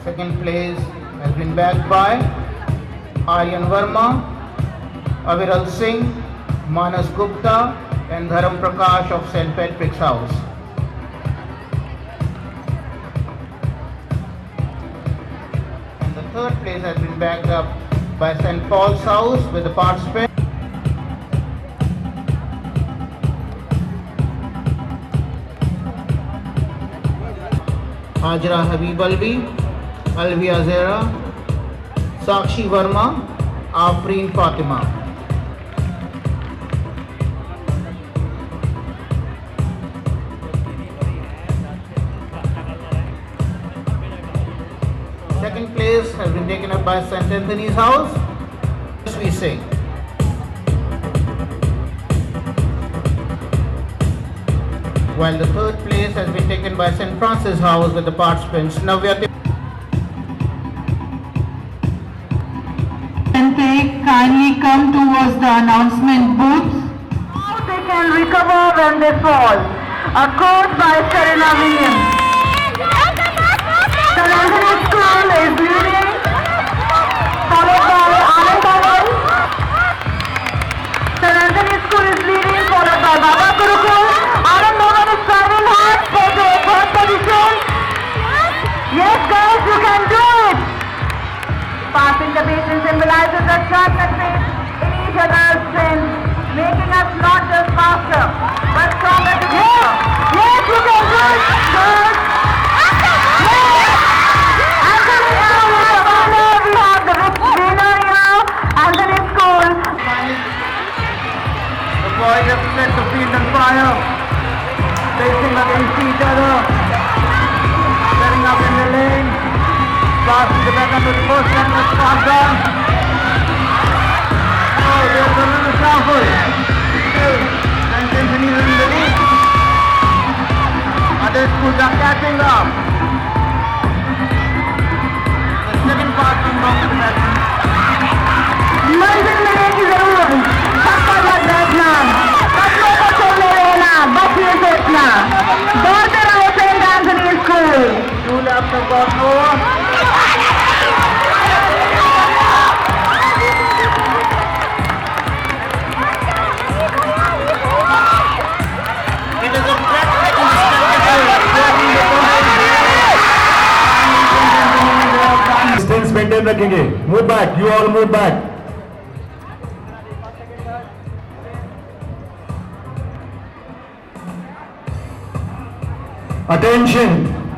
[SPEAKER 4] Second place has been bagged by Aryan Verma, Aviral Singh, Manas Gupta and Dharam Prakash of St. Patrick's House. Third place has been backed up by St. Paul's House with the participant Hajra Habib Alvi, Alvia Zera, Sakshi Verma, Afreen Fatima. Second place has been taken up by St. Anthony's House. We sing. While the third place has been taken by St. Francis House with the participants Navya.
[SPEAKER 9] Can they kindly come towards the announcement booth? How they can recover when they fall. A quote by Serena Williams. St. Anthony's School is leading, followed by Anand Bhavan. St. Anthony's School is leading, followed by Baba Gurukul. Anand Bhavan is striving hard for the third position. Yes, guys, you can do it. Passing the baton symbolizes the trust and faith in each other's strength, making us not just faster, but stronger together. Yes, you can do it, girls.
[SPEAKER 8] against each other. Setting up in the lane. Pass the back onto the first line, let's pass on. Oh, there's a little shuffle. Still, and Symphony is in the lead. Other schools are catching up. The second pass comes off to the batsman.
[SPEAKER 9] मंजिल मिलने की जरूर छक्का लग बैठना कदमों को छोड़ने रहना बस ये सोचना दौड़ते रहो Saint Anthony school
[SPEAKER 8] 2 laps have gone over. It is a breathtaking spectacle.
[SPEAKER 1] Distance maintain रखेंगे. Move back. You all move back. Attention.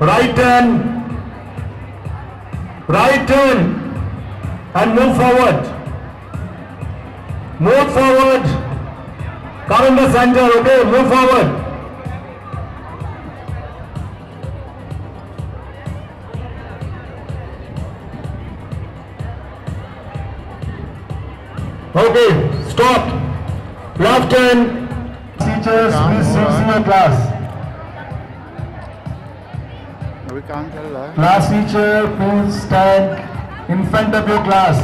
[SPEAKER 1] Right turn. Right turn. And move forward. Move forward. Come in the center. Okay. Move forward. Okay, stop. Left turn. Teachers, please sit in your class.
[SPEAKER 4] अभी काम चल रहा है.
[SPEAKER 1] Class teacher, please stand in front of your class.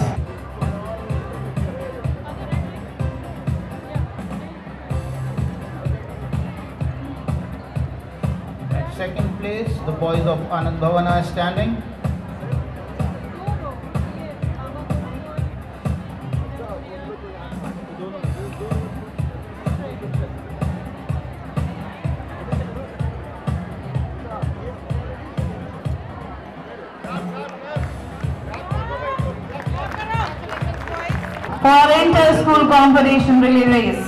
[SPEAKER 4] At second place, the boys of Anand Bhavan are standing.
[SPEAKER 6] For inter-school competition relay race.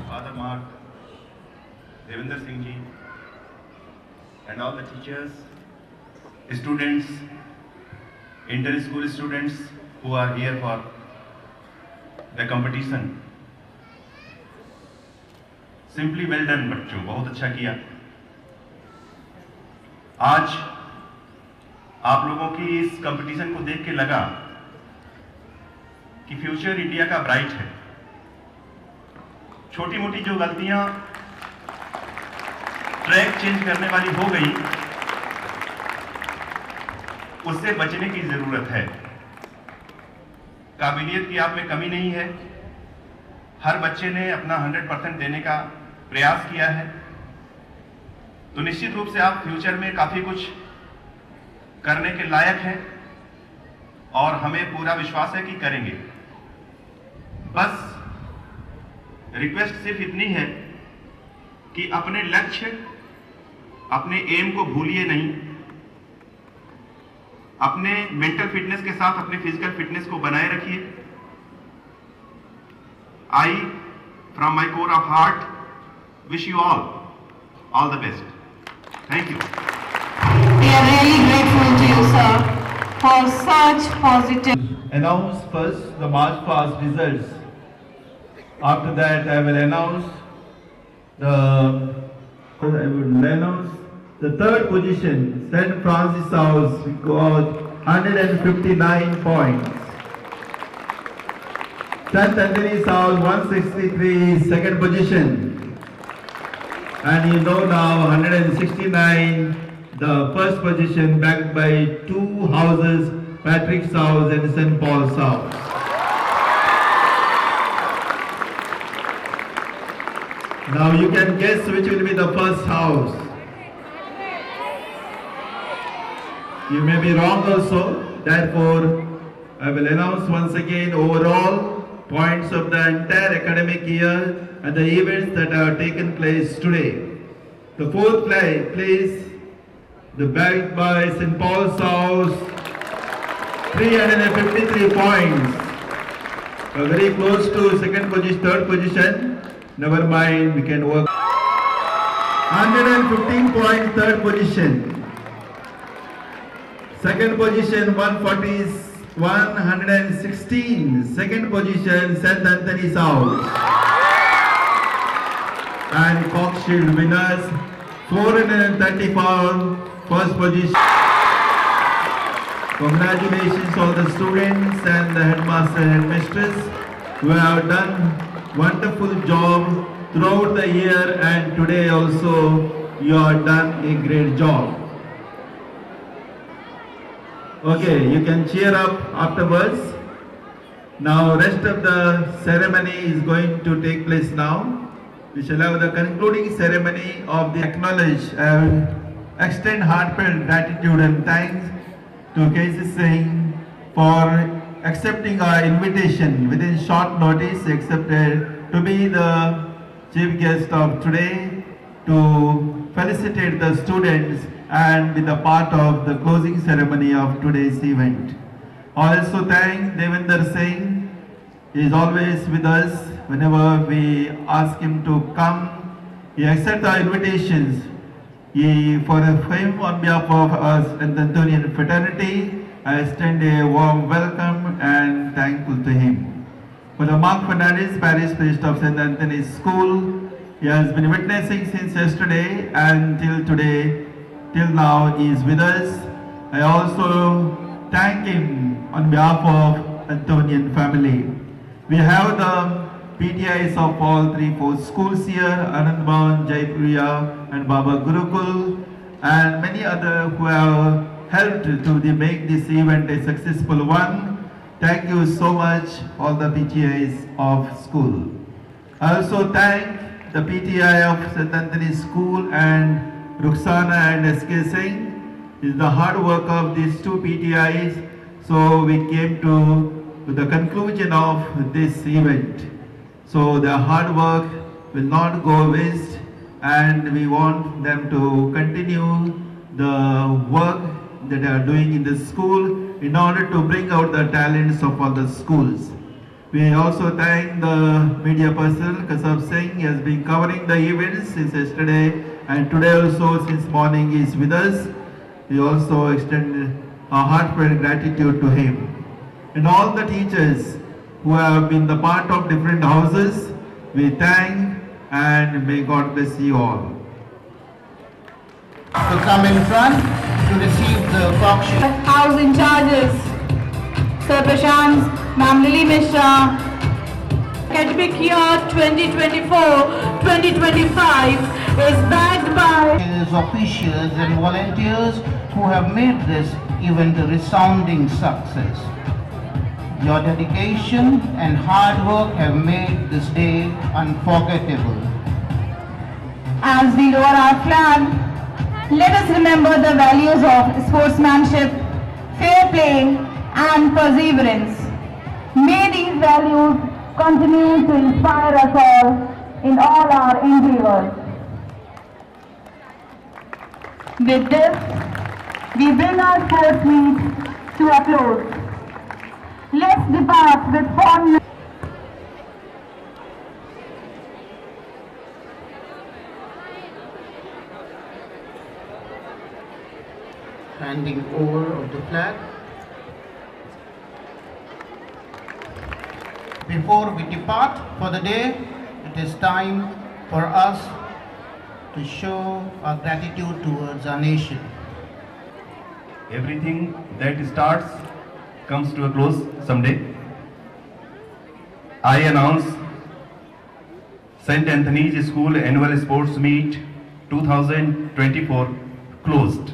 [SPEAKER 10] Father Mark, Devinder Singh ji, and all the teachers, students, inter-school students who are here for the competition. Simply well done बच्चों, बहुत अच्छा किया. आज आप लोगों की इस competition को देख के लगा कि फ्यूचर इंडिया का ब्राइट है. छोटी मोटी जो गलतियां ट्रैक चेंज करने वाली हो गई, उससे बचने की जरूरत है. काबिलियत की आप में कमी नहीं है. हर बच्चे ने अपना 100% देने का प्रयास किया है. तो निश्चित रूप से आप फ्यूचर में काफी कुछ करने के लायक हैं और हमें पूरा विश्वास है कि करेंगे. बस रिक्वेस्ट सिर्फ इतनी है कि अपने लक्ष्य, अपने एम को भूलिए नहीं. अपने मेंटल फिटनेस के साथ अपने फिजिकल फिटनेस को बनाए रखिए. I from my core of heart wish you all the best. Thank you.
[SPEAKER 6] We are really grateful to you, sir, for such positive.
[SPEAKER 10] Announce first the March past results. After that, I will announce the third position. St. Francis House got 159 points. St. Anthony's House 163, second position. And you know now 169, the first position, backed by two houses, Patrick's House and St. Paul's House. Now you can guess which will be the first house. You may be wrong also, therefore I will announce once again overall points of the entire academic year and the events that have taken place today. The fourth place, the backed by St. Paul's House, 353 points. Very close to second position, third position. Never mind, we can work. 115 points, third position. Second position, 116. Second position, St. Anthony's House. And Cox Shield winners, 434 first position. Congratulations all the students and the headmaster and headmistress who have done wonderful job throughout the year, and today also you have done a great job. Okay, you can cheer up afterwards. Now rest of the ceremony is going to take place now. We shall have the concluding ceremony of the acknowledge and extend heartfelt gratitude and thanks to KC Singh for accepting our invitation within short notice, accepted to be the chief guest of today to felicitate the students and be the part of the closing ceremony of today's event. I also thank Devinder Singh. He is always with us whenever we ask him to come. He accepts our invitations. For him, on behalf of us and the Antonian fraternity, I extend a warm welcome and thankful to him. For the Mark Fernandez, Parish Priest of St. Anthony's School, he has been witnessing since yesterday and till today, till now he is with us. I also thank him on behalf of Antonian family. We have the PTIs of all 3-4 schools here, Anand Bhavan, Jaipuriya and Baba Gurukul, and many other who have helped to make this event a successful one. Thank you so much, all the PTIs of school. I also thank the PTI of St. Anthony's School and Ruxana and SK Singh. It's the hard work of these two PTIs, so we came to the conclusion of this event. So their hard work will not go waste, and we want them to continue the work that they are doing in the school in order to bring out the talents of all the schools. We also thank the media person, Kasab Singh. He has been covering the events since yesterday, and today also since morning he is with us. We also extend our heartfelt gratitude to him. And all the teachers who have been the part of different houses, we thank and may God bless you all.
[SPEAKER 4] To come in front to receive the auction.
[SPEAKER 6] House in charges, Sir Prashant, Ma'am Lily Mishra. Academic year 2024-2025 is backed by
[SPEAKER 4] officials and volunteers who have made this event a resounding success. Your dedication and hard work have made this day unforgettable.
[SPEAKER 6] As we lower our flag, let us remember the values of sportsmanship, fair play and perseverance. May these values continue to inspire us all in all our endeavors. With this, we bring our sports meet to a close. Let's depart with fond
[SPEAKER 4] handing over of the flag. Before we depart for the day, it is time for us to show our gratitude towards our nation.
[SPEAKER 10] Everything that starts comes to a close someday. I announce St. Anthony's School Annual Sports Meet 2024 closed.